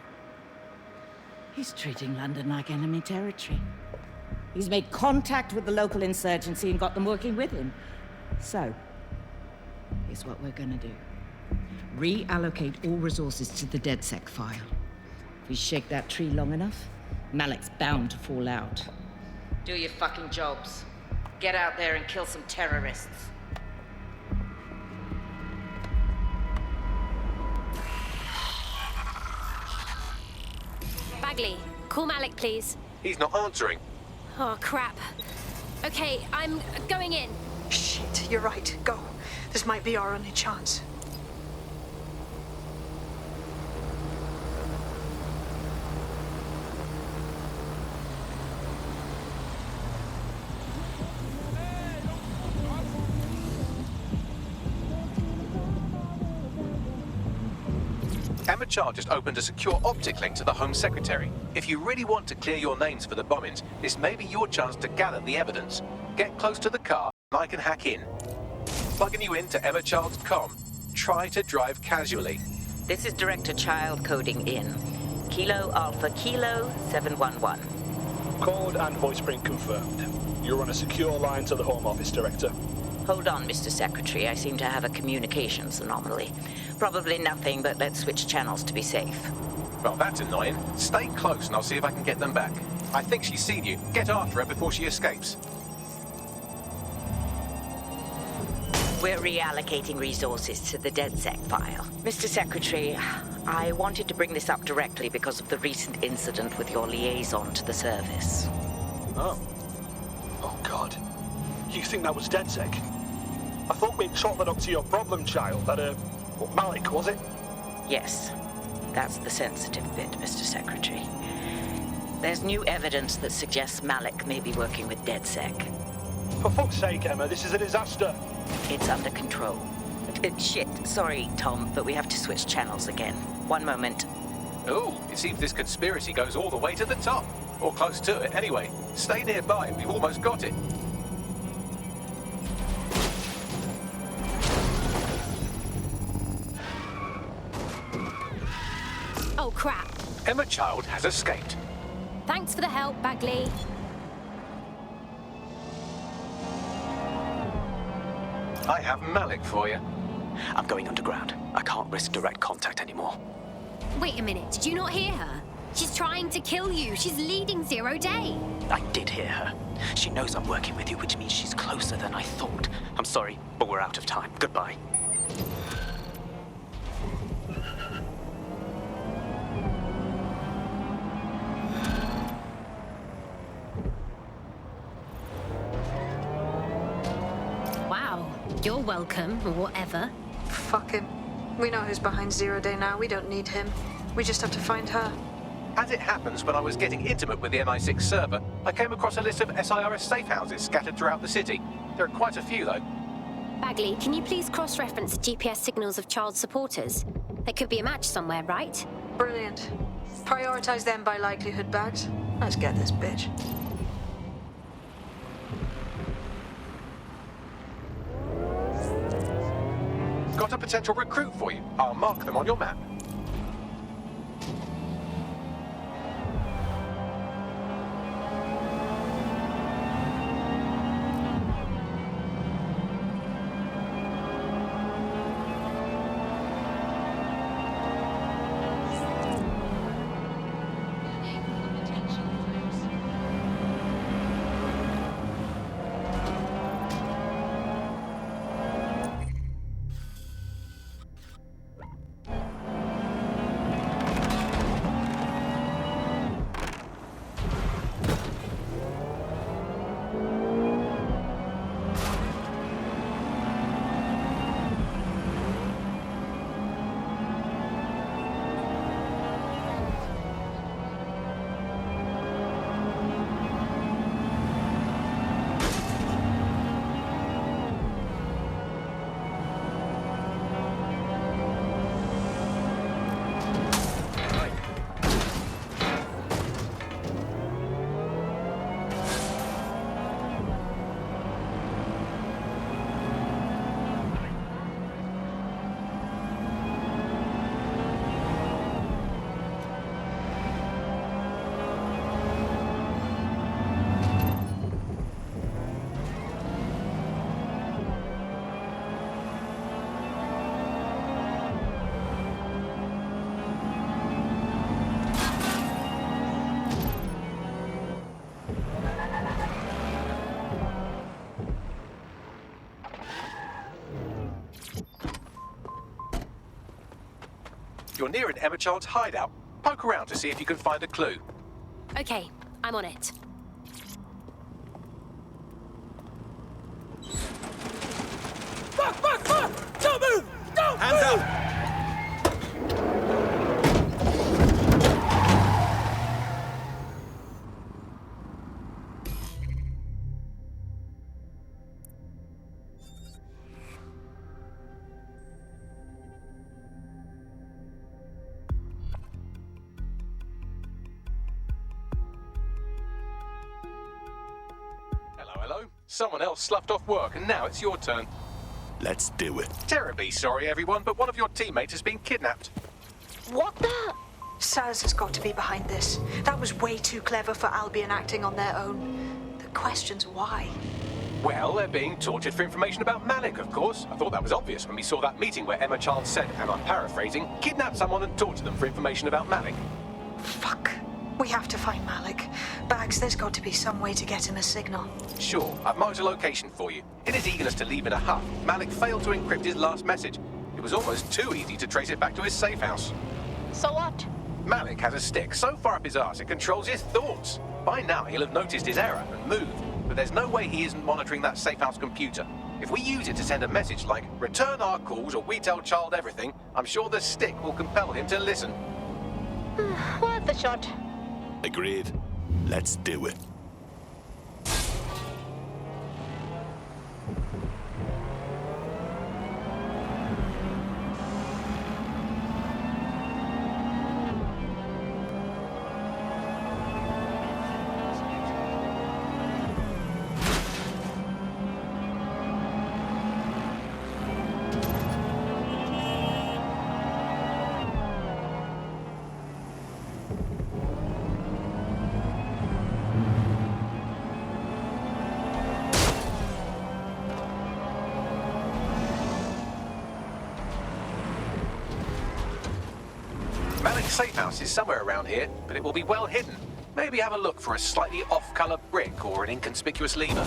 He's treating London like enemy territory. He's made contact with the local insurgency and got them working with him. So, here's what we're gonna do. Reallocate all resources to the DedSec file. If we shake that tree long enough, Malik's bound to fall out. Do your fucking jobs. Get out there and kill some terrorists. Bagley, call Malik, please. He's not answering. Oh, crap. Okay, I'm going in. Shit, you're right. Go. This might be our only chance. Emma Child just opened a secure optic link to the Home Secretary. If you really want to clear your names for the bombings, this may be your chance to gather the evidence. Get close to the car, and I can hack in. Plugging you into Emma Child's comm. Try to drive casually. This is Director Child coding in. Kilo Alpha Kilo 711. Code and voice print confirmed. You're on a secure line to the Home Office, Director. Hold on, Mr. Secretary. I seem to have a communications anomaly. Probably nothing, but let's switch channels to be safe. Well, that's annoying. Stay close and I'll see if I can get them back. I think she's seen you. Get after her before she escapes. We're reallocating resources to the DedSec file. Mr. Secretary, I wanted to bring this up directly because of the recent incident with your liaison to the service. Oh. Oh, God. You think that was DedSec? I thought we'd chalk that up to your problem child, that, Malik, was it? Yes. That's the sensitive bit, Mr. Secretary. There's new evidence that suggests Malik may be working with DedSec. For fuck's sake, Emma, this is a disaster. It's under control. Shit. Sorry, Tom, but we have to switch channels again. One moment. Ooh, it seems this conspiracy goes all the way to the top. Or close to it, anyway. Stay nearby and we've almost got it. Oh, crap. Emma Child has escaped. Thanks for the help, Bagley. I have Malik for you. I'm going underground. I can't risk direct contact anymore. Wait a minute, did you not hear her? She's trying to kill you. She's leading 0 Day. I did hear her. She knows I'm working with you, which means she's closer than I thought. I'm sorry, but we're out of time. Goodbye. Wow, you're welcome, or whatever. Fuck him. We know who's behind 0 Day now. We don't need him. We just have to find her. As it happens, when I was getting intimate with the MI6 server, I came across a list of SIRS safe houses scattered throughout the city. There are quite a few, though. Bagley, can you please cross-reference the GPS signals of child supporters? There could be a match somewhere, right? Brilliant. Prioritize them by likelihood, Bags. Let's get this bitch. Got a potential recruit for you. I'll mark them on your map. You're near an Emma Child's hideout. Poke around to see if you can find a clue. Okay, I'm on it. Fuck! Don't move! Don't Hands move! up! Hello. Someone else sloughed off work, and now it's your turn. Let's do it. Terribly sorry, everyone, but one of your teammates has been kidnapped. What the? Saz has got to be behind this. That was way too clever for Albion acting on their own. The question's why. Well, they're being tortured for information about Malik, of course. I thought that was obvious when we saw that meeting where Emma Child said, and I'm paraphrasing, kidnap someone and torture them for information about Malik. Fuck. We have to find Malik. Bags, there's got to be some way to get him a signal. Sure, I've marked a location for you. In his eagerness to leave in a huff, Malik failed to encrypt his last message. It was almost too easy to trace it back to his safe house. So what? Malik has a stick so far up his arse it controls his thoughts. By now he'll have noticed his error and moved, but there's no way he isn't monitoring that safe house computer. If we use it to send a message like, return our calls or we tell Child everything, I'm sure the stick will compel him to listen. Worth a shot. Agreed. Let's do it. safe house is somewhere around here, but it will be well hidden. Maybe have a look for a slightly off-color brick or an inconspicuous lever.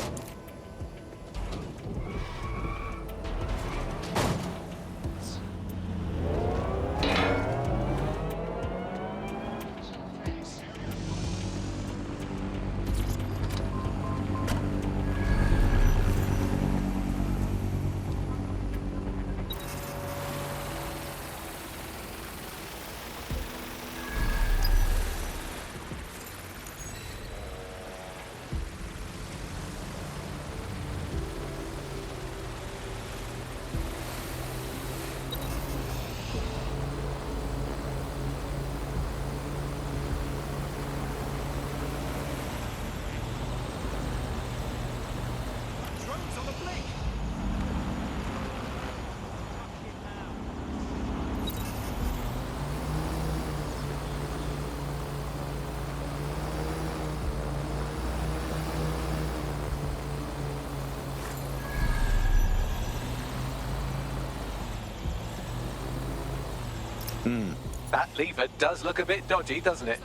That lever does look a bit dodgy, doesn't it?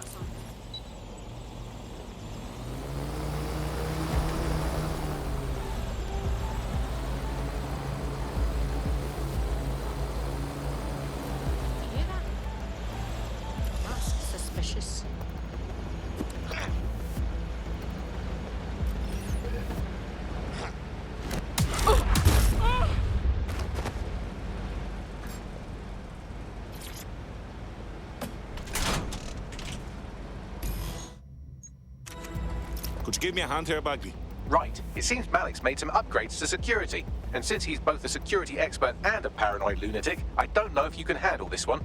That's suspicious. Could you give me a hand here, Bagley? Right. It seems Malik's made some upgrades to security. And since he's both a security expert and a paranoid lunatic, I don't know if you can handle this one.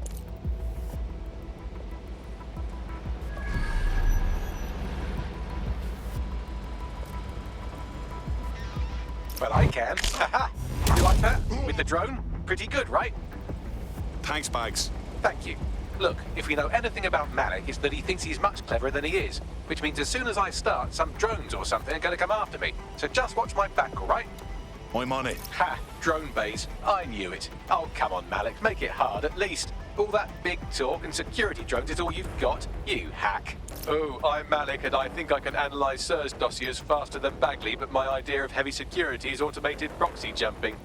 Well, I can. Haha! You like that? With the drone? Pretty good, right? Thanks, Bags. Thank you. Look, if we know anything about Malik, it's that he thinks he's much cleverer than he is. Which means as soon as I start, some drones or something are going to come after me. So just watch my back, all right? I'm on it. Ha! Drone bays. I knew it. Oh, come on, Malik. Make it hard, at least. All that big talk and security drones is all you've got, you hack. Oh, I'm Malik, and I think I can analyse SIRS dossiers faster than Bagley, but my idea of heavy security is automated proxy jumping.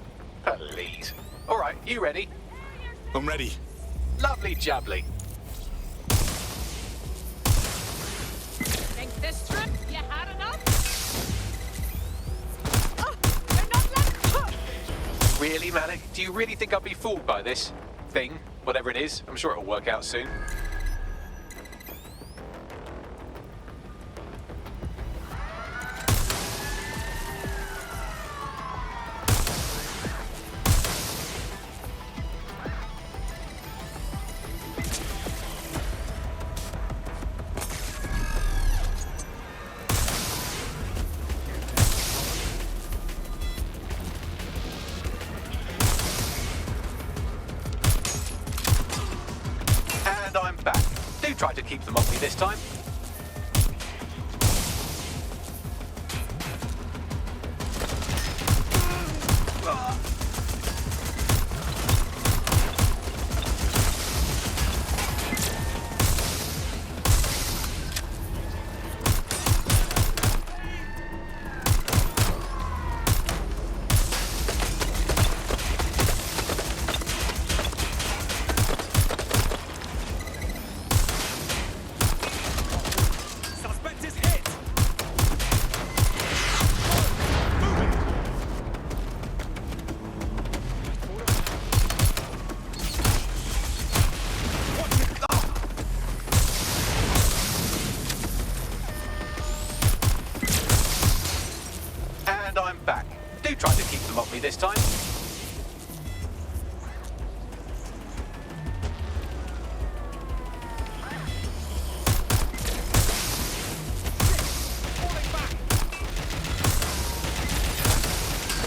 Please. All right, you ready? I'm ready. Lovely jubbly. Think this trip you had enough? Really, Malik? Do you really think I'll be fooled by this thing? Whatever it is, I'm sure it'll work out soon. And I'm back. Do try to keep them off me this time. And I'm back. Do try to keep them off me this time.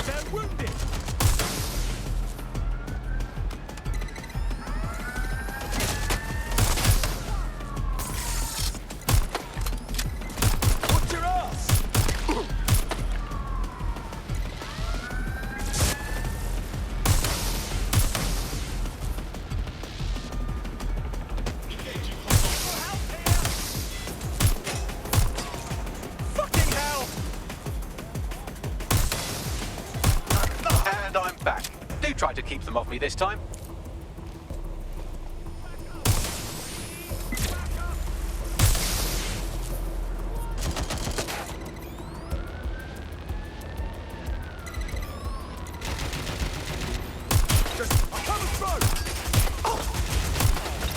They're wounded. Watch your ass. You tried to keep them off me this time.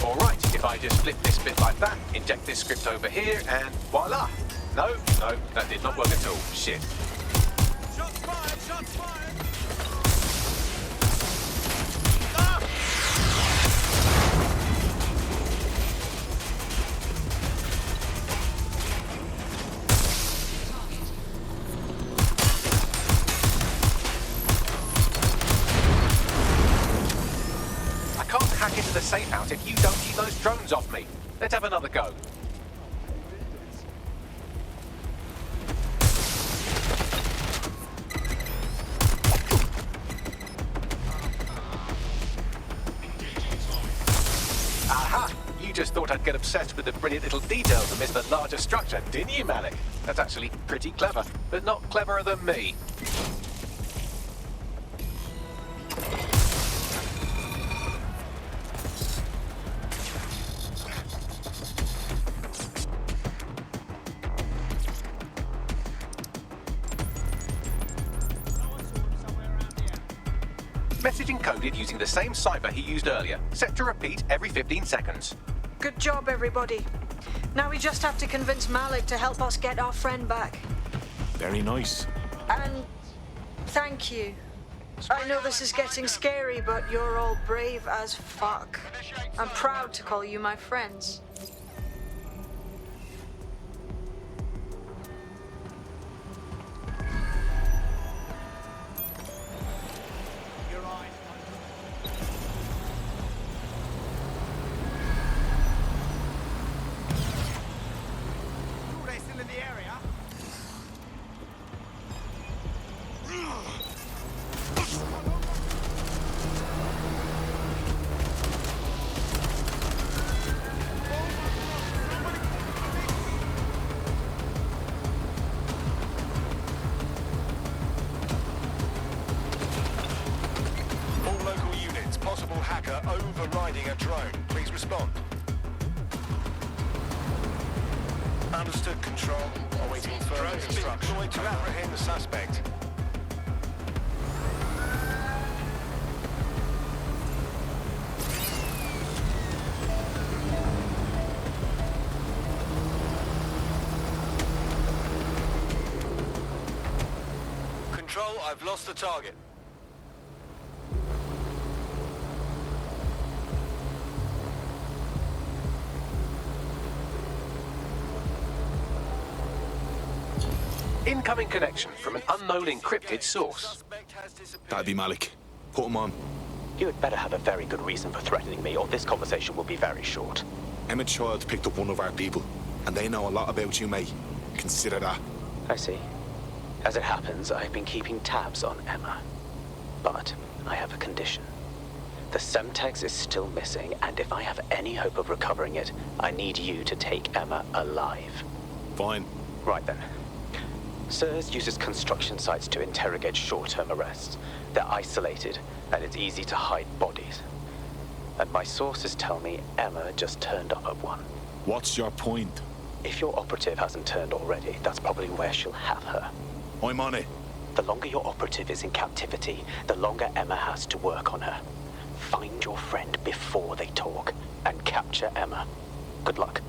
Alright, if I just flip this bit like that, inject this script over here, and voila! No, that did not work at all. Shit. Shots fired! Shots fired! I can't hack into the safe house if you don't keep those drones off me. Let's have another go. Aha! You just thought I'd get obsessed with the brilliant little details and miss the larger structure, didn't you, Malik? That's actually pretty clever, but not cleverer than me. Message encoded using the same cipher he used earlier, set to repeat every 15 seconds. Good job, everybody. Now we just have to convince Malik to help us get our friend back. Very nice. And thank you. I know this is getting scary, but you're all brave as fuck. I'm proud to call you my friends. Overriding a drone. Please respond. Understood, Control. Awaiting further instructions. Deployed to apprehend the suspect. Control, I've lost the target. Incoming connection from an unknown encrypted source. That'd be Malik. Put him on. You had better have a very good reason for threatening me, or this conversation will be very short. Emma Child picked up one of our people, and they know a lot about you, mate. Consider that. I see. As it happens, I've been keeping tabs on Emma. But I have a condition. The Semtex is still missing, and if I have any hope of recovering it, I need you to take Emma alive. Fine. Right then. SIRS uses construction sites to interrogate short-term arrests. They're isolated, and it's easy to hide bodies. And my sources tell me Emma just turned up at one. What's your point? If your operative hasn't turned already, that's probably where she'll have her. I'm on it. The longer your operative is in captivity, the longer Emma has to work on her. Find your friend before they talk, and capture Emma. Good luck.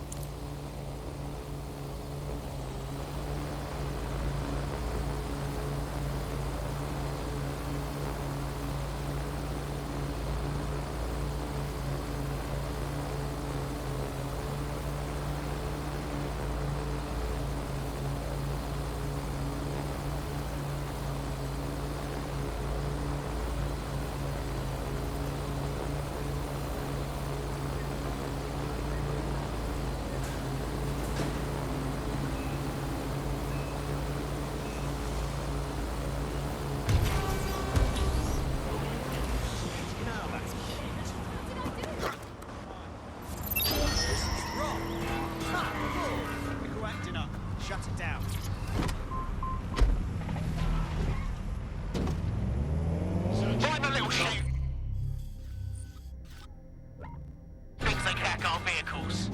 vehicles.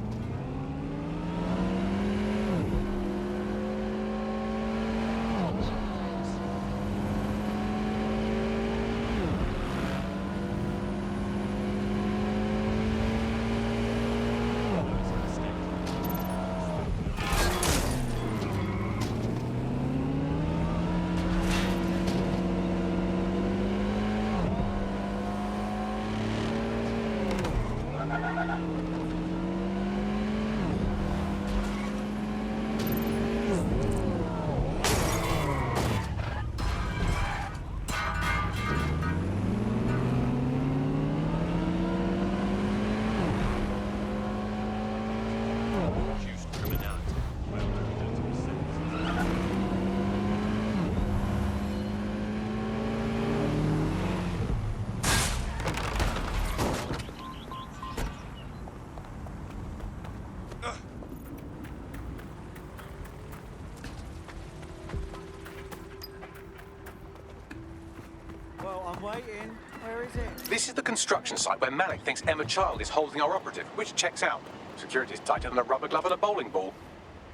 Waiting. Where is it? This is the construction site where Malik thinks Emma Child is holding our operative, which checks out. Security's tighter than a rubber glove and a bowling ball.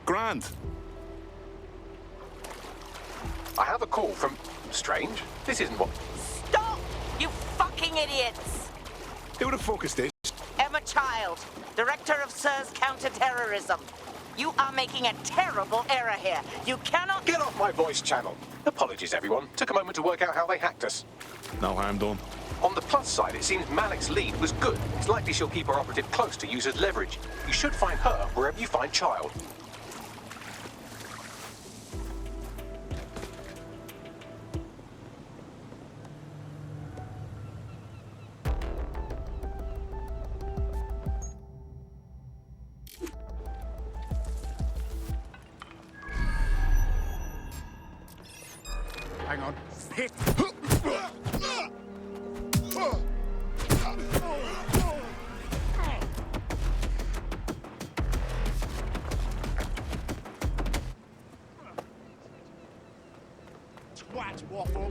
Grand. I have a call from... Strange. This isn't what... Stop! You fucking idiots! Who the fuck is this? Emma Child, Director of SIR's Counter-Terrorism. You are making a terrible error here. You cannot... Get off my voice channel. Apologies, everyone. Took a moment to work out how they hacked us. No harm done. On the plus side, it seems Malik's lead was good. It's likely she'll keep our operative close to use as leverage. You should find her wherever you find Child. Hang on. Hit. Twat waffle.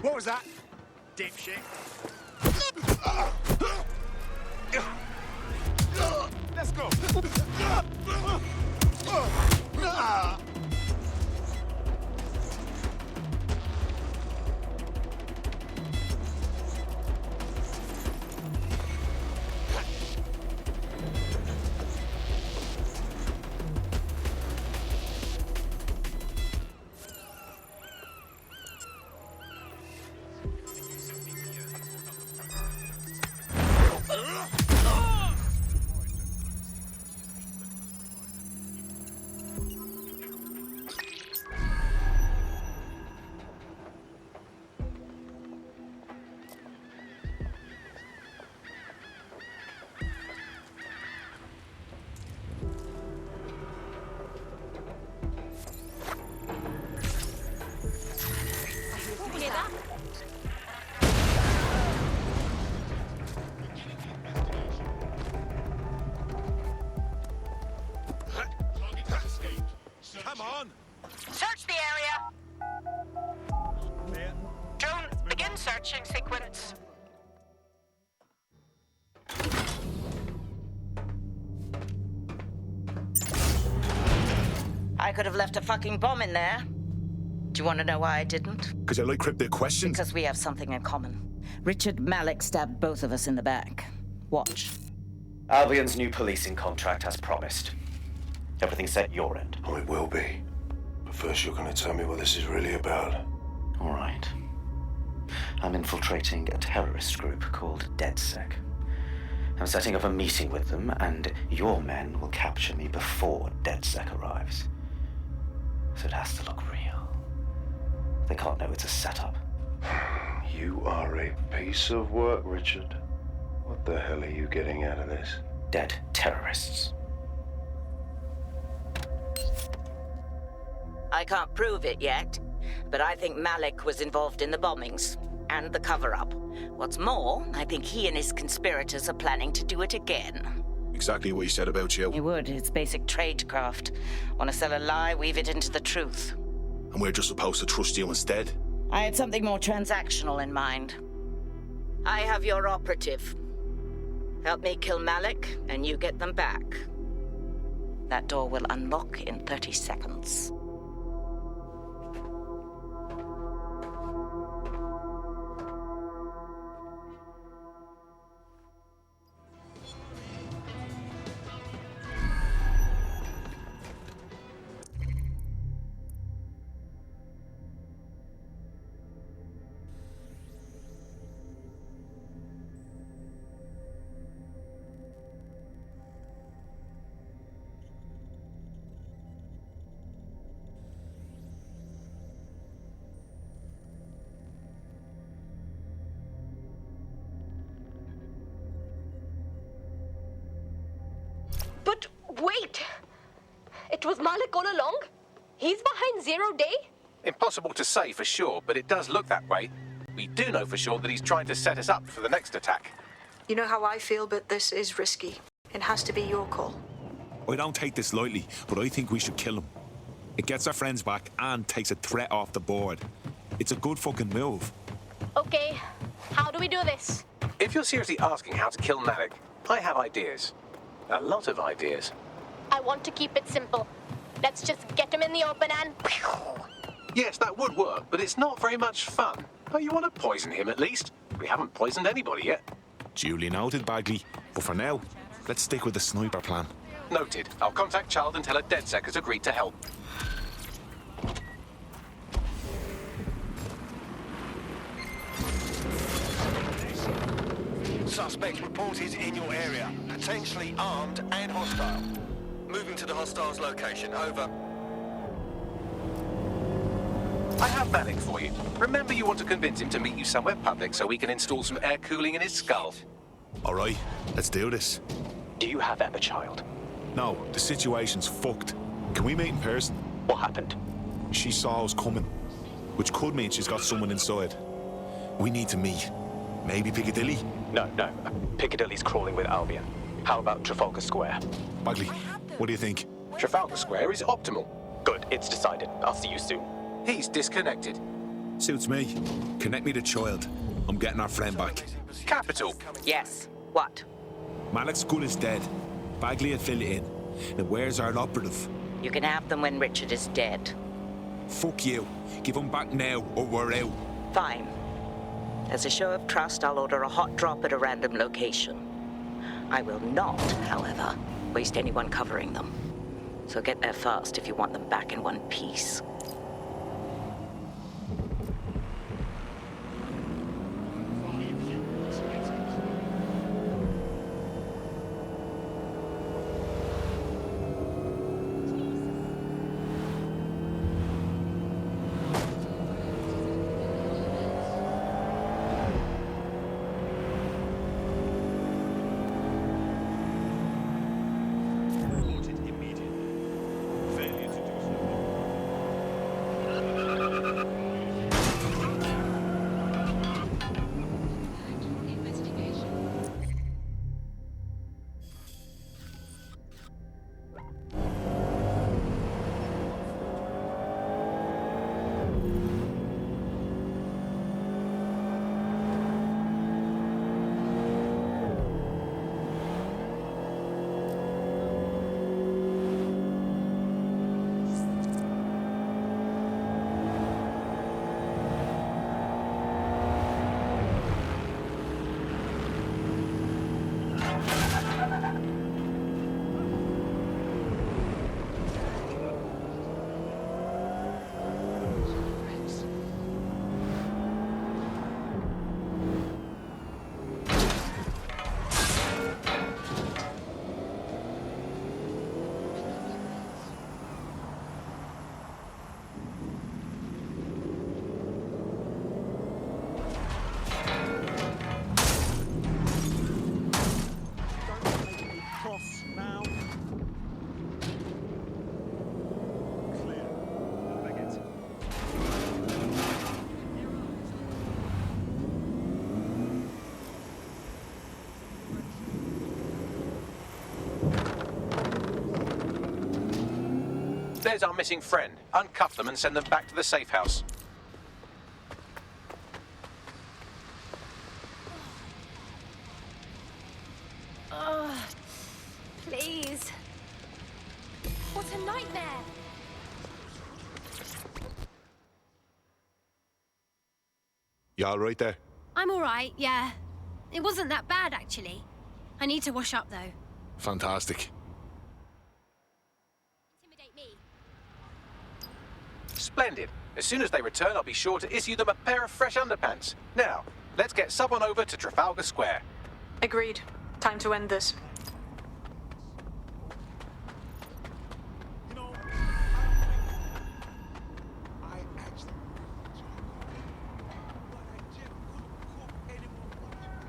What was that? Dipshit. Let's go. Come on! Search the area! Drone, begin searching sequence. I could have left a fucking bomb in there. Do you want to know why I didn't? Because I like cryptic questions. Because we have something in common. Richard Malik stabbed both of us in the back. Watch. Albion's new policing contract as promised. Everything's set your end. Oh, it will be. But first you're going to tell me what this is really about. All right. I'm infiltrating a terrorist group called DedSec. I'm setting up a meeting with them, and your men will capture me before DedSec arrives. So it has to look real. They can't know it's a setup. You are a piece of work, Richard. What the hell are you getting out of this? Dead terrorists. I can't prove it yet, but I think Malik was involved in the bombings. and the cover-up. What's more, I think he and his conspirators are planning to do it again. Exactly what he said about you. He would. It's basic tradecraft. Want to sell a lie, weave it into the truth. And we're just supposed to trust you instead? I had something more transactional in mind. I have your operative. Help me kill Malik, and you get them back. That door will unlock in 30 seconds. But wait! It was Malik all along? He's behind 0 Day? Impossible to say for sure, but it does look that way. We do know for sure that he's trying to set us up for the next attack. You know how I feel, but this is risky. It has to be your call. I don't take this lightly, but I think we should kill him. It gets our friends back and takes a threat off the board. It's a good fucking move. Okay, how do we do this? If you're seriously asking how to kill Malik, I have ideas. A lot of ideas. I want to keep it simple. Let's just get him in the open and... Yes, that would work, but it's not very much fun. Oh, you want to poison him at least? We haven't poisoned anybody yet. Duly noted, Bagley. But for now, let's stick with the sniper plan. Noted. I'll contact Child and tell her DedSec has agreed to help. Suspect reported in your area. Potentially armed and hostile. Moving to the hostile's location. Over. I have Malik for you. Remember, you want to convince him to meet you somewhere public so we can install some air cooling in his skull. All right, let's do this. Do you have Emma, Child? No, the situation's fucked. Can we meet in person? What happened? She saw us coming, which could mean she's got someone inside. We need to meet. Maybe Piccadilly? No. Piccadilly's crawling with Albion. How about Trafalgar Square? Bagley, what do you think? Trafalgar Square is optimal. Good, it's decided. I'll see you soon. He's disconnected. Suits me. Connect me to Child. I'm getting our friend back. Capital. Yes. What? Malik's school is dead. Bagley will fill it in. Now where's our operative? You can have them when Richard is dead. Fuck you. Give them back now or we're out. Fine. As a show of trust, I'll order a hot drop at a random location. I will not, however, waste anyone covering them. So get there fast if you want them back in one piece. There's our missing friend. Uncuff them and send them back to the safe house. Oh, please. What a nightmare. You all right there? I'm all right, yeah. It wasn't that bad, actually. I need to wash up, though. Fantastic. Intimidate me. Splendid. As soon as they return, I'll be sure to issue them a pair of fresh underpants. Now, let's get someone over to Trafalgar Square. Agreed. Time to end this.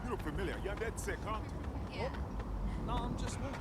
You look familiar. You're DedSec, huh? Yeah. No, I'm just moving.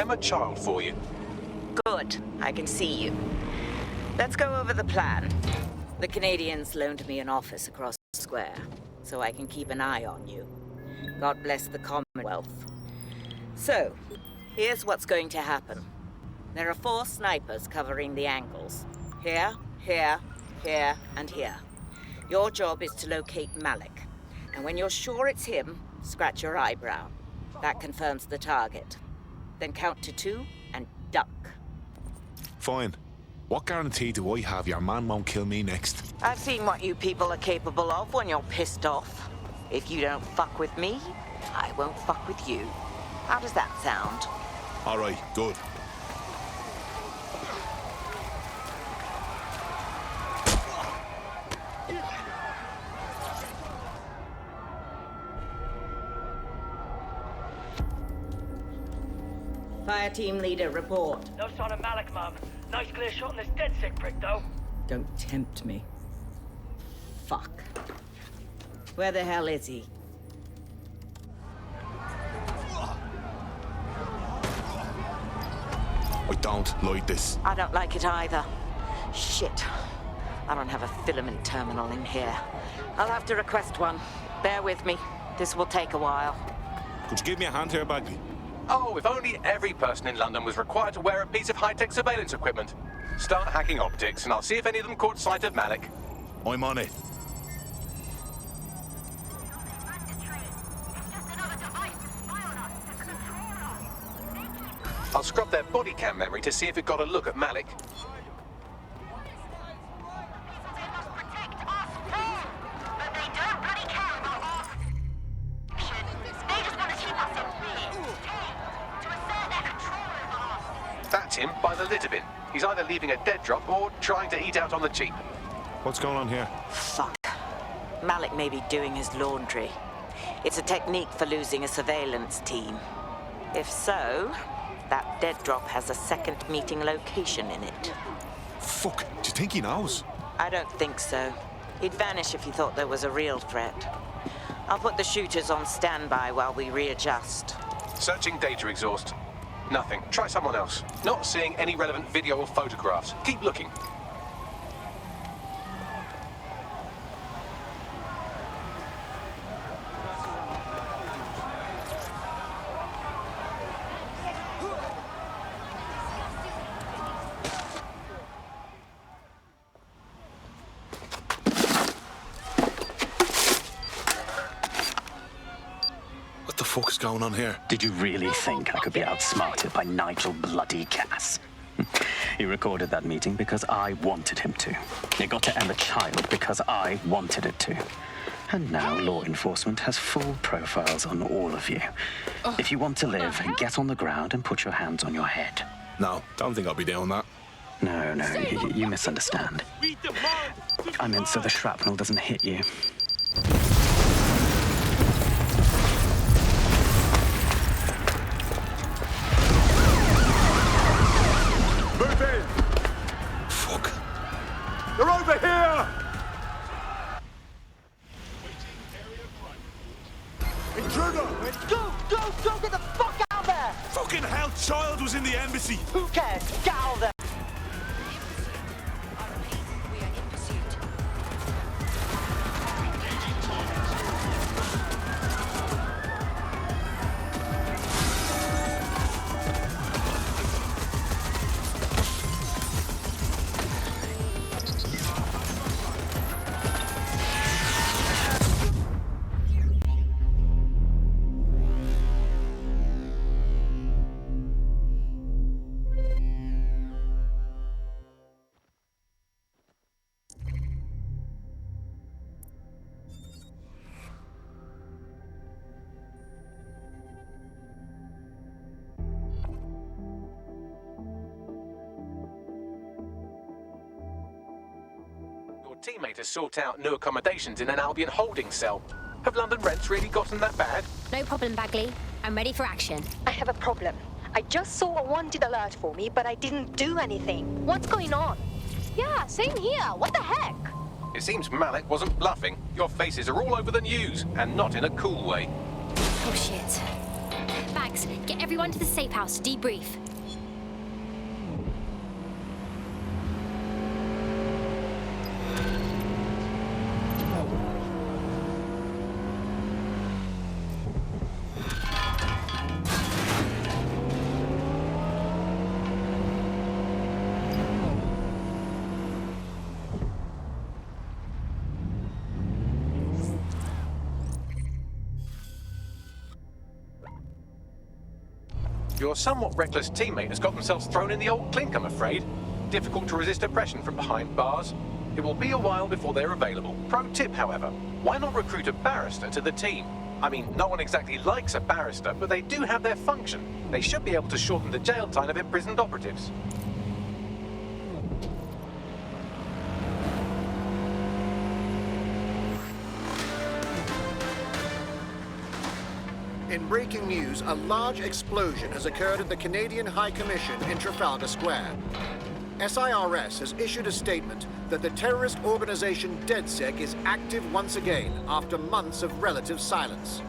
A child for you. Good. I can see you. Let's go over the plan. The Canadians loaned me an office across the square, so I can keep an eye on you. God bless the Commonwealth. So, here's what's going to happen. There are 4 snipers covering the angles. Here, here, here, and here. Your job is to locate Malik. And when you're sure it's him, scratch your eyebrow. That confirms the target. Then count to 2 and duck. Fine. What guarantee do I have your man won't kill me next? I've seen what you people are capable of when you're pissed off. If you don't fuck with me, I won't fuck with you. How does that sound? All right, good. Fire team leader, report. No sign of Malik, Mum. Nice clear shot on this DedSec prick, though. Don't tempt me. Fuck. Where the hell is he? I don't like this. I don't like it either. Shit. I don't have a filament terminal in here. I'll have to request one. Bear with me. This will take a while. Could you give me a hand here, Bagley? Oh, if only every person in London was required to wear a piece of high-tech surveillance equipment. Start hacking optics, and I'll see if any of them caught sight of Malik. I'm on it. I'll scrub their body cam memory to see if it got a look at Malik. That's him by the litter bin. He's either leaving a dead drop or trying to eat out on the cheap. What's going on here? Fuck. Malik may be doing his laundry. It's a technique for losing a surveillance team. If so, that dead drop has a second meeting location in it. Fuck, do you think he knows? I don't think so. He'd vanish if he thought there was a real threat. I'll put the shooters on standby while we readjust. Searching data exhaust. Nothing. Try someone else. Not seeing any relevant video or photographs. Keep looking. What the fuck's going on here? Did you really think I could be outsmarted by Nigel bloody Cass? He recorded that meeting because I wanted him to. It got to Emma Child because I wanted it to. And now law enforcement has full profiles on all of you. If you want to live, get on the ground and put your hands on your head. No, don't think I'll be doing that. No, you misunderstand. I meant so the shrapnel doesn't hit you. Move in! Fuck. They're over here! Intruder! Go! Get the fuck out there! Fucking hell, Child was in the embassy! Who cares? Get out of there! Teammate has sought out new accommodations in an Albion holding cell. Have London rents really gotten that bad? No problem, Bagley. I'm ready for action. I have a problem. I just saw a wanted alert for me, but I didn't do anything. What's going on? Yeah, same here. What the heck? It seems Malik wasn't bluffing. Your faces are all over the news, and not in a cool way. Oh, shit. Bags, get everyone to the safe house to debrief. Your somewhat reckless teammate has got themselves thrown in the old clink, I'm afraid. Difficult to resist oppression from behind bars. It will be a while before they're available. Pro tip, however, why not recruit a barrister to the team? I mean, no one exactly likes a barrister, but they do have their function. They should be able to shorten the jail time of imprisoned operatives. In breaking news, a large explosion has occurred at the Canadian High Commission in Trafalgar Square. SIRS has issued a statement that the terrorist organization DedSec is active once again after months of relative silence.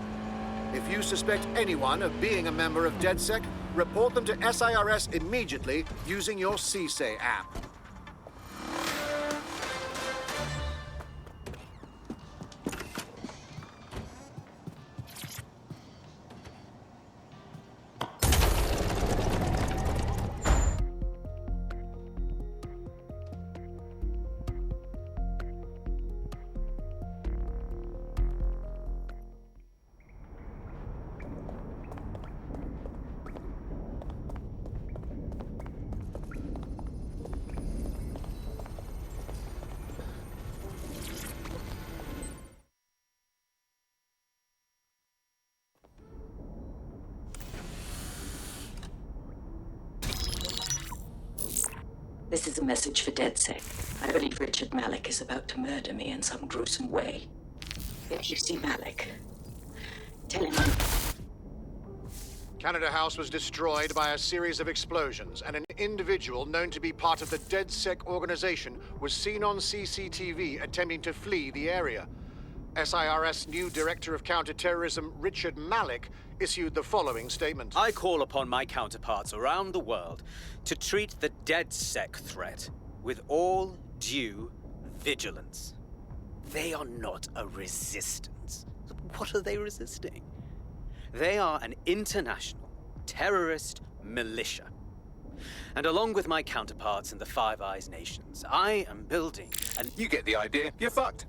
If you suspect anyone of being a member of DedSec, report them to SIRS immediately using your CSAY app. This is a message for DedSec. I believe Richard Malik is about to murder me in some gruesome way. If you see Malik, tell him Canada House was destroyed by a series of explosions, and an individual known to be part of the DedSec organization was seen on CCTV attempting to flee the area. SIRS new Director of Counterterrorism, Richard Malik, issued the following statement. I call upon my counterparts around the world to treat the DedSec threat with all due vigilance. They are not a resistance. What are they resisting? They are an international terrorist militia. And along with my counterparts in the Five Eyes nations, I am building an... You get the idea. You're fucked.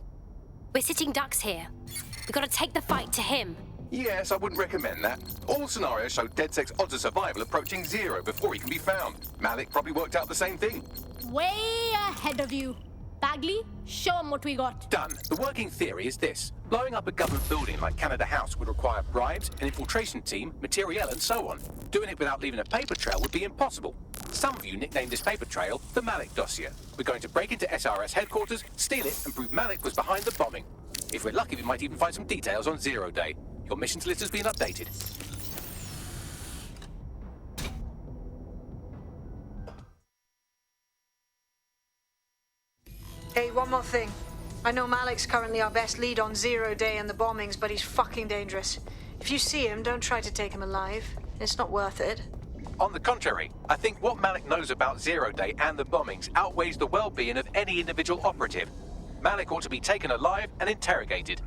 We're sitting ducks here. We've got to take the fight to him. Yes, I wouldn't recommend that. All scenarios show DedSec's odds of survival approaching 0 before he can be found. Malik probably worked out the same thing. Way ahead of you. Bagley, show him what we got. Done. The working theory is this. Blowing up a government building like Canada House would require bribes, an infiltration team, materiel, and so on. Doing it without leaving a paper trail would be impossible. Some of you nicknamed this paper trail the Malik dossier. We're going to break into SRS headquarters, steal it, and prove Malik was behind the bombing. If we're lucky, we might even find some details on 0 Day. Your missions list has been updated. Hey, one more thing. I know Malik's currently our best lead on 0 Day and the bombings, but he's fucking dangerous. If you see him, don't try to take him alive. It's not worth it. On the contrary, I think what Malik knows about 0 Day and the bombings outweighs the well-being of any individual operative. Malik ought to be taken alive and interrogated.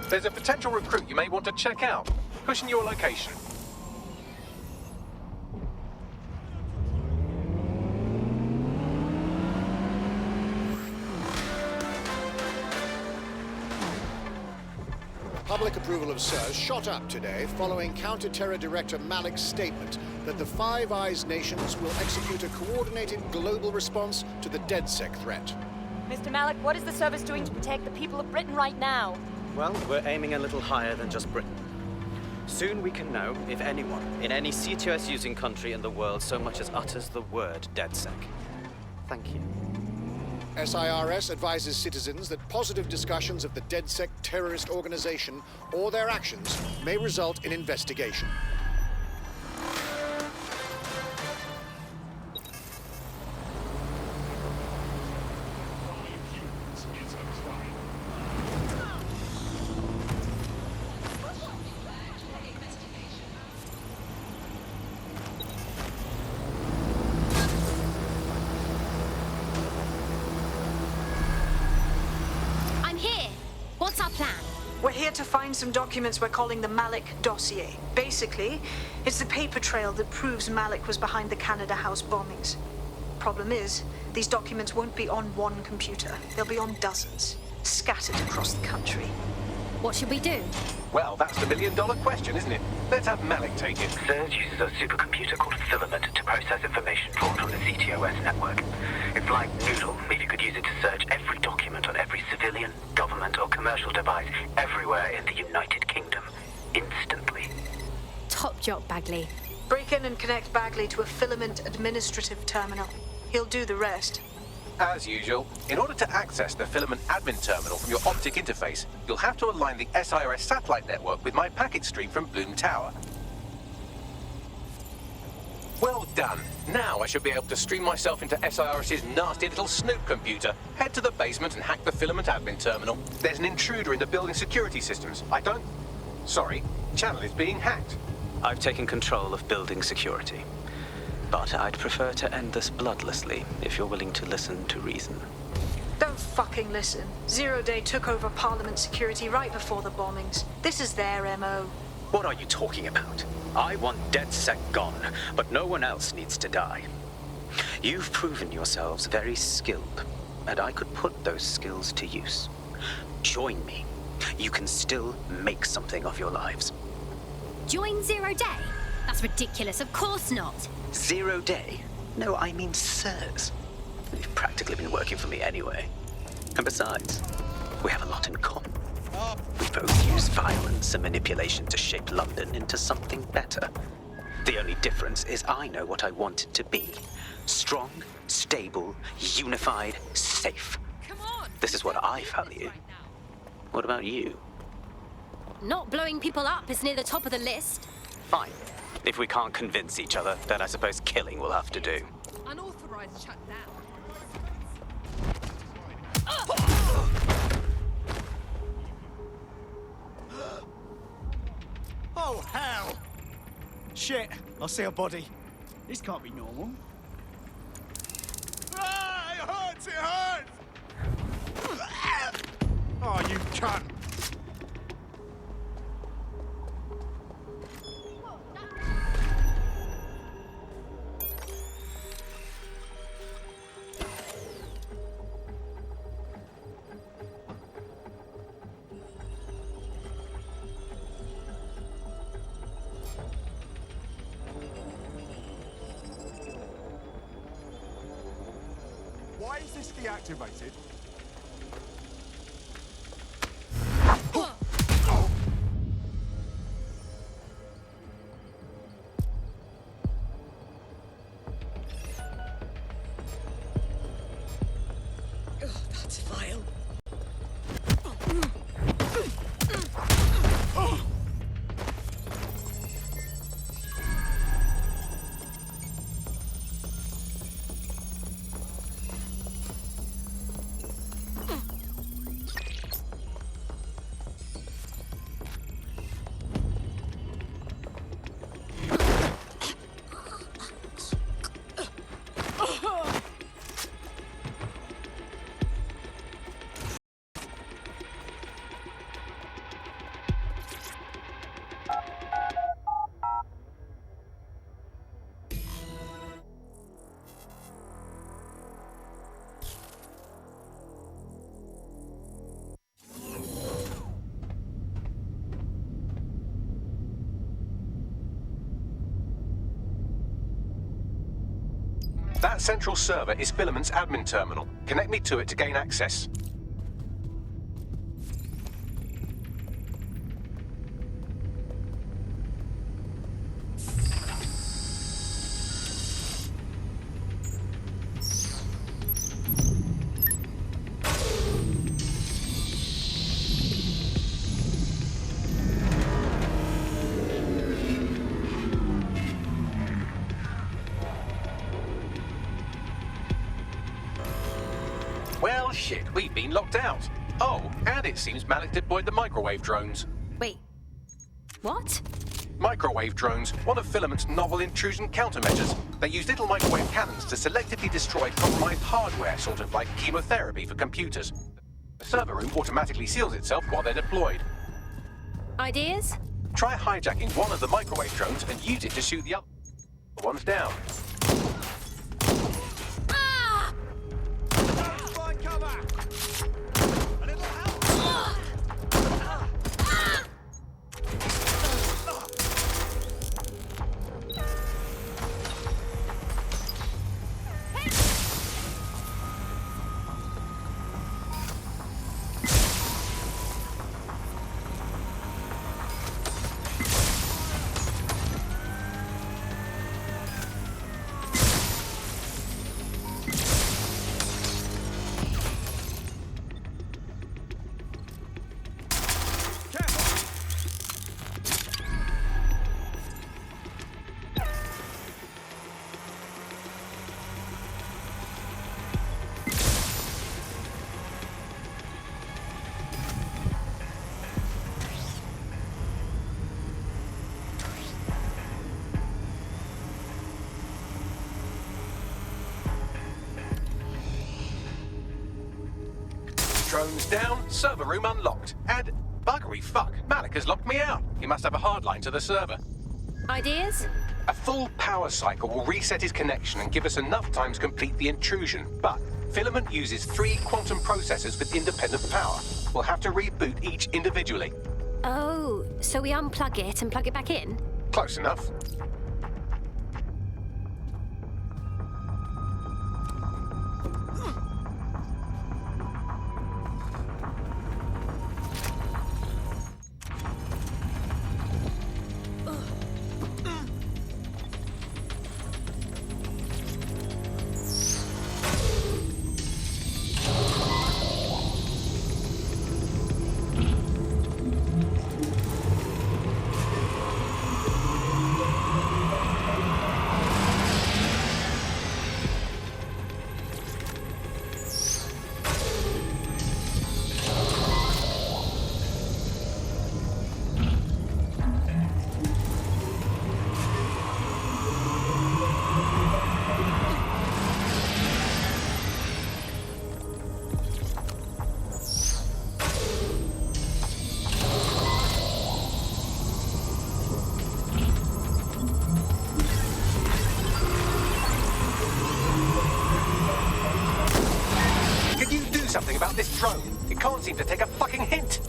There's a potential recruit you may want to check out. Pushing your location. Public approval of SIRS shot up today following Counter-Terror Director Malik's statement that the Five Eyes nations will execute a coordinated global response to the DedSec threat. Mr. Malik, what is the service doing to protect the people of Britain right now? Well, we're aiming a little higher than just Britain. Soon we can know if anyone in any CTOS-using country in the world so much as utters the word DedSec. Thank you. SIRS advises citizens that positive discussions of the DedSec terrorist organization or their actions may result in investigation. What's our plan? We're here to find some documents we're calling the Malik dossier. Basically, it's the paper trail that proves Malik was behind the Canada House bombings. Problem is, these documents won't be on one computer. They'll be on dozens, scattered across the country. What should we do? Well, that's the million-dollar question, isn't it? Let's have Malik take it. SIRS uses a supercomputer called Filament to process information drawn from the CTOS network. It's like Noodle, if you could use it to search every document on every civilian, government, or commercial device everywhere in the United Kingdom, instantly. Top job, Bagley. Break in and connect Bagley to a Filament administrative terminal. He'll do the rest. As usual, in order to access the Filament admin terminal from your optic interface, you'll have to align the SIRS satellite network with my packet stream from Bloom Tower. Well done. Now I should be able to stream myself into SIRS's nasty little snoop computer, head to the basement and hack the Filament admin terminal. There's an intruder in the building security systems. Sorry, channel is being hacked. I've taken control of building security. But I'd prefer to end this bloodlessly, if you're willing to listen to reason. Don't fucking listen. 0 Day took over Parliament security right before the bombings. This is their MO. What are you talking about? I want DedSec gone, but no one else needs to die. You've proven yourselves very skilled, and I could put those skills to use. Join me. You can still make something of your lives. Join 0 Day? That's ridiculous. Of course not. 0 Day? No, I mean SIRS. You've practically been working for me anyway. And besides, we have a lot in common. We both use violence and manipulation to shape London into something better. The only difference is I know what I want it to be. Strong, stable, unified, safe. Come on. This is what I value. What about you? Not blowing people up is near the top of the list. Fine. If we can't convince each other, then I suppose killing will have to do. Unauthorized shutdown. Oh, hell! Shit, I see a body. This can't be normal. Ah, it hurts! hurts! It hurts! Oh, you cunt! Why is this deactivated? That's vile. That central server is Filament's admin terminal. Connect me to it to gain access. Well, shit, we've been locked out. Oh, and it seems Malik deployed the microwave drones. Wait, what? Microwave drones, one of Filament's novel intrusion countermeasures. They use little microwave cannons to selectively destroy compromised hardware, sort of like chemotherapy for computers. The server room automatically seals itself while they're deployed. Ideas? Try hijacking one of the microwave drones and use it to shoot the other ones down. Drones down, server room unlocked. And buggery fuck, Malik has locked me out. He must have a hard line to the server. Ideas? A full power cycle will reset his connection and give us enough time to complete the intrusion. But Filament uses 3 quantum processors with independent power. We'll have to reboot each individually. Oh, so we unplug it and plug it back in? Close enough. about this drone? It can't seem to take a fucking hint.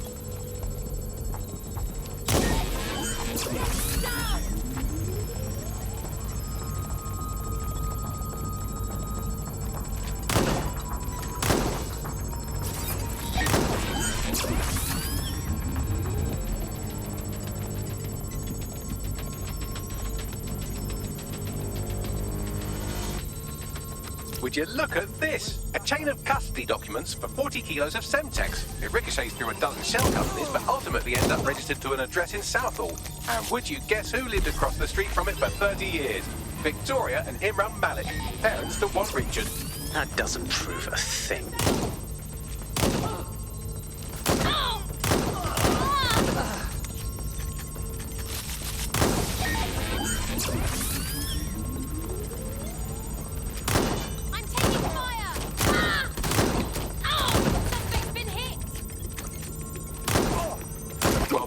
Would you look at this? A chain of custody documents for 40 kilos of Semtex. It ricochets through a dozen shell companies, but ultimately ends up registered to an address in Southall. And would you guess who lived across the street from it for 30 years? Victoria and Imran Malik, parents to one Richard. That doesn't prove a thing.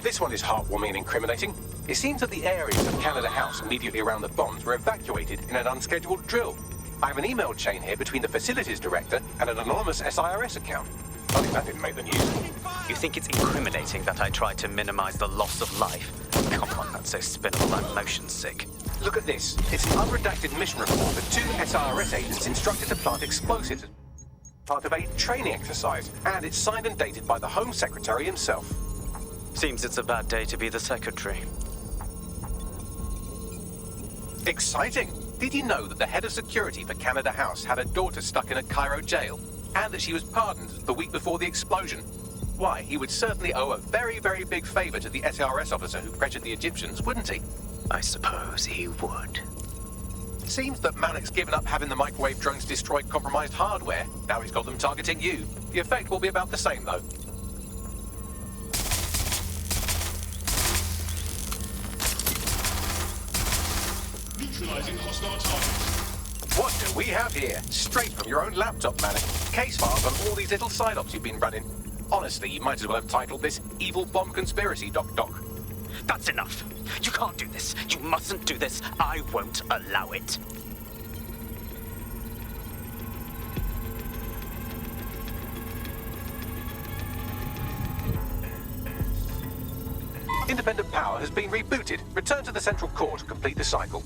This one is heartwarming and incriminating. It seems that the areas of Canada House immediately around the bombs were evacuated in an unscheduled drill. I have an email chain here between the facilities director and an anonymous SIRS account. I think that didn't make the news. You think it's incriminating that I tried to minimize the loss of life? Come on, that's so spinnable I'm motion sick. Look at this. It's an unredacted mission report that 2 SIRS agents instructed to plant explosives as part of a training exercise, and it's signed and dated by the Home Secretary himself. Seems it's a bad day to be the secretary. Exciting! Did you know that the head of security for Canada House had a daughter stuck in a Cairo jail? And that she was pardoned the week before the explosion? Why, he would certainly owe a very, very big favor to the SRS officer who pressured the Egyptians, wouldn't he? I suppose he would. Seems that Malik's given up having the microwave drones destroy compromised hardware. Now he's got them targeting you. The effect will be about the same, though. Neutralizing hostile targets. What do we have here? Straight from your own laptop, Malik. Case files on all these little side ops you've been running. Honestly, you might as well have titled this Evil Bomb Conspiracy, Doc. That's enough. You can't do this. You mustn't do this. I won't allow it. Independent power has been rebooted. Return to the central core to complete the cycle.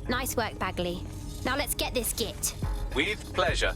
Nice work, Bagley. Now let's get this git. With pleasure.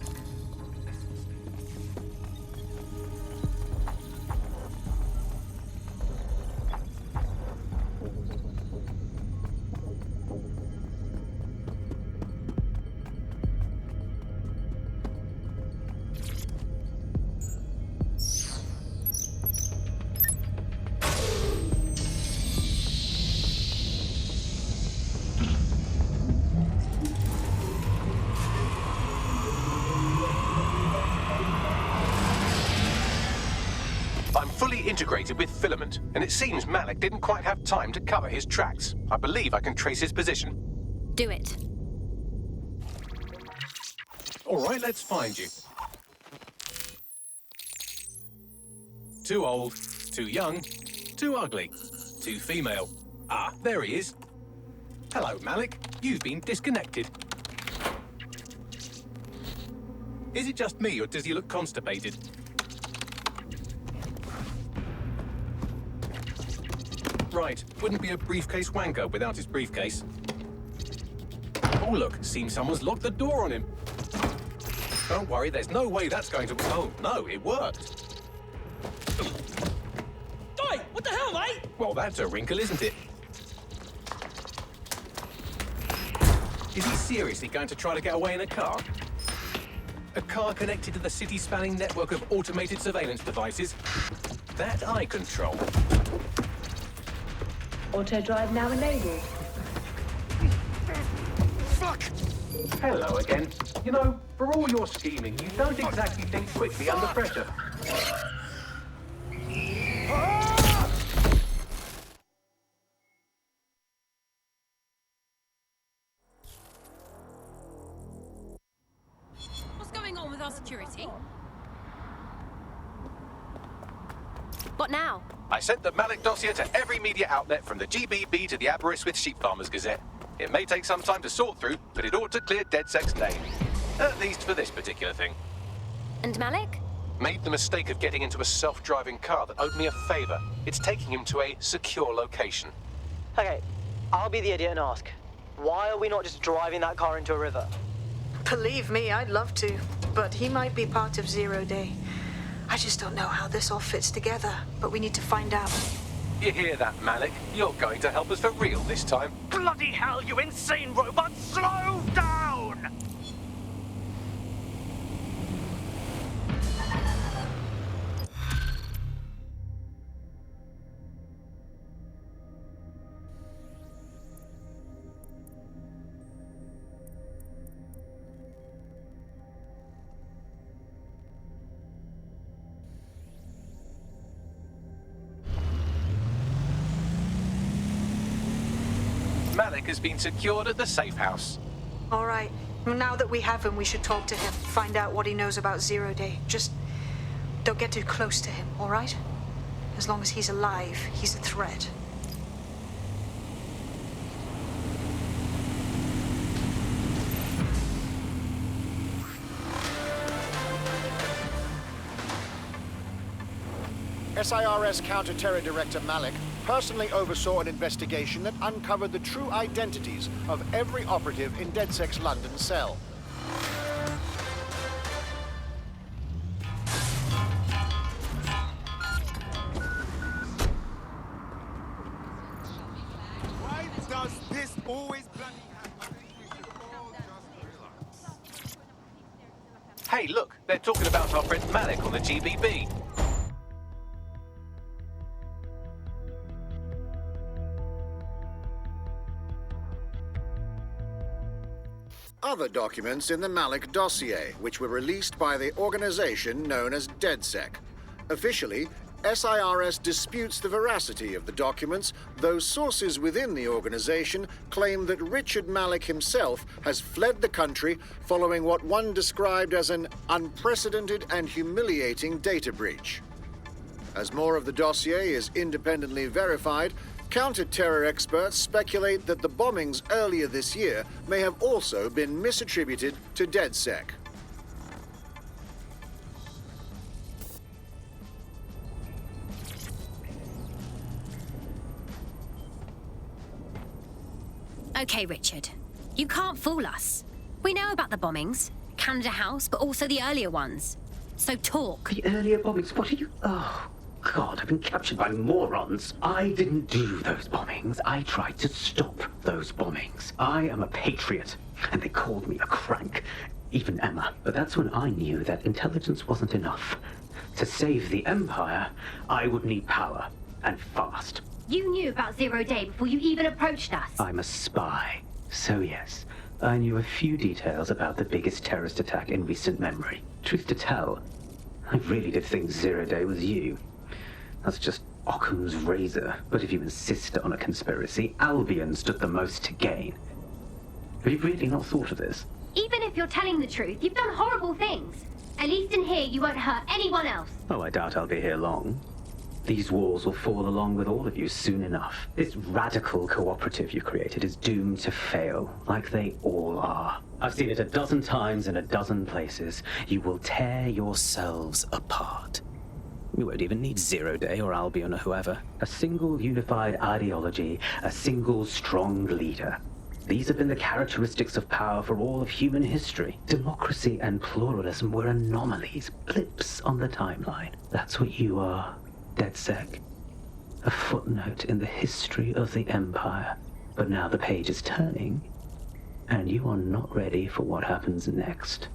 Integrated with filament, and it seems Malik didn't quite have time to cover his tracks. I believe I can trace his position. Do it. All right, let's find you. Too old, too young, too ugly, too female. Ah, there he is. Hello, Malik. You've been disconnected. Is it just me, or does he look constipated? Right, wouldn't be a briefcase wanker without his briefcase. Oh look, seems someone's locked the door on him. Don't worry, there's no way that's going to... Oh, no, it worked. Oi, what the hell, mate? Well, that's a wrinkle, isn't it? Is he seriously going to try to get away in a car? A car connected to the city-spanning network of automated surveillance devices? That I control. Auto drive now enabled. Fuck! Hello again. You know, for all your scheming, you don't exactly think quickly under pressure. What's going on with our security? What now? I sent the Malik dossier to every media outlet from the GBB to the Aberystwyth Sheep Farmers Gazette. It may take some time to sort through, but it ought to clear DedSec's name. At least for this particular thing. And Malik? Made the mistake of getting into a self-driving car that owed me a favor. It's taking him to a secure location. Okay, I'll be the idiot and ask. Why are we not just driving that car into a river? Believe me, I'd love to, but he might be part of Zero Day. I just don't know how this all fits together, but we need to find out. You hear that, Malik? You're going to help us for real this time. Bloody hell, you insane robot! Slow down! Malik has been secured at the safe house. All right. Well, now that we have him, we should talk to him, find out what he knows about Zero Day. Just don't get too close to him, all right? As long as he's alive, he's a threat. SIRS Counter-Terror Director Malik personally oversaw an investigation that uncovered the true identities of every operative in DedSec's London cell. Why does this always bloody happen? I think we should all just relax. Hey, look, they're talking about our friend Malik on the GBB. Other documents in the Malik dossier, which were released by the organization known as DedSec. Officially, SIRS disputes the veracity of the documents, though sources within the organization claim that Richard Malik himself has fled the country following what one described as an unprecedented and humiliating data breach. As more of the dossier is independently verified, counter-terror experts speculate that the bombings earlier this year may have also been misattributed to DedSec. Okay, Richard. You can't fool us. We know about the bombings. Canada House, but also the earlier ones. So talk. The earlier bombings? What are you... Oh, God, I've been captured by morons. I didn't do those bombings. I tried to stop those bombings. I am a patriot, and they called me a crank. Even Emma. But that's when I knew that intelligence wasn't enough. To save the Empire, I would need power, and fast. You knew about Zero Day before you even approached us. I'm a spy. So yes, I knew a few details about the biggest terrorist attack in recent memory. Truth to tell, I really did think Zero Day was you. That's just Occam's razor. But if you insist on a conspiracy, Albion stood the most to gain. Have you really not thought of this? Even if you're telling the truth, you've done horrible things. At least in here, you won't hurt anyone else. Oh, I doubt I'll be here long. These walls will fall along with all of you soon enough. This radical cooperative you created is doomed to fail, like they all are. I've seen it a dozen times in a dozen places. You will tear yourselves apart. You won't even need Zero Day or Albion or whoever. A single unified ideology, a single strong leader. These have been the characteristics of power for all of human history. Democracy and pluralism were anomalies, blips on the timeline. That's what you are. DedSec, a footnote in the history of the Empire. But now the page is turning, and you are not ready for what happens next.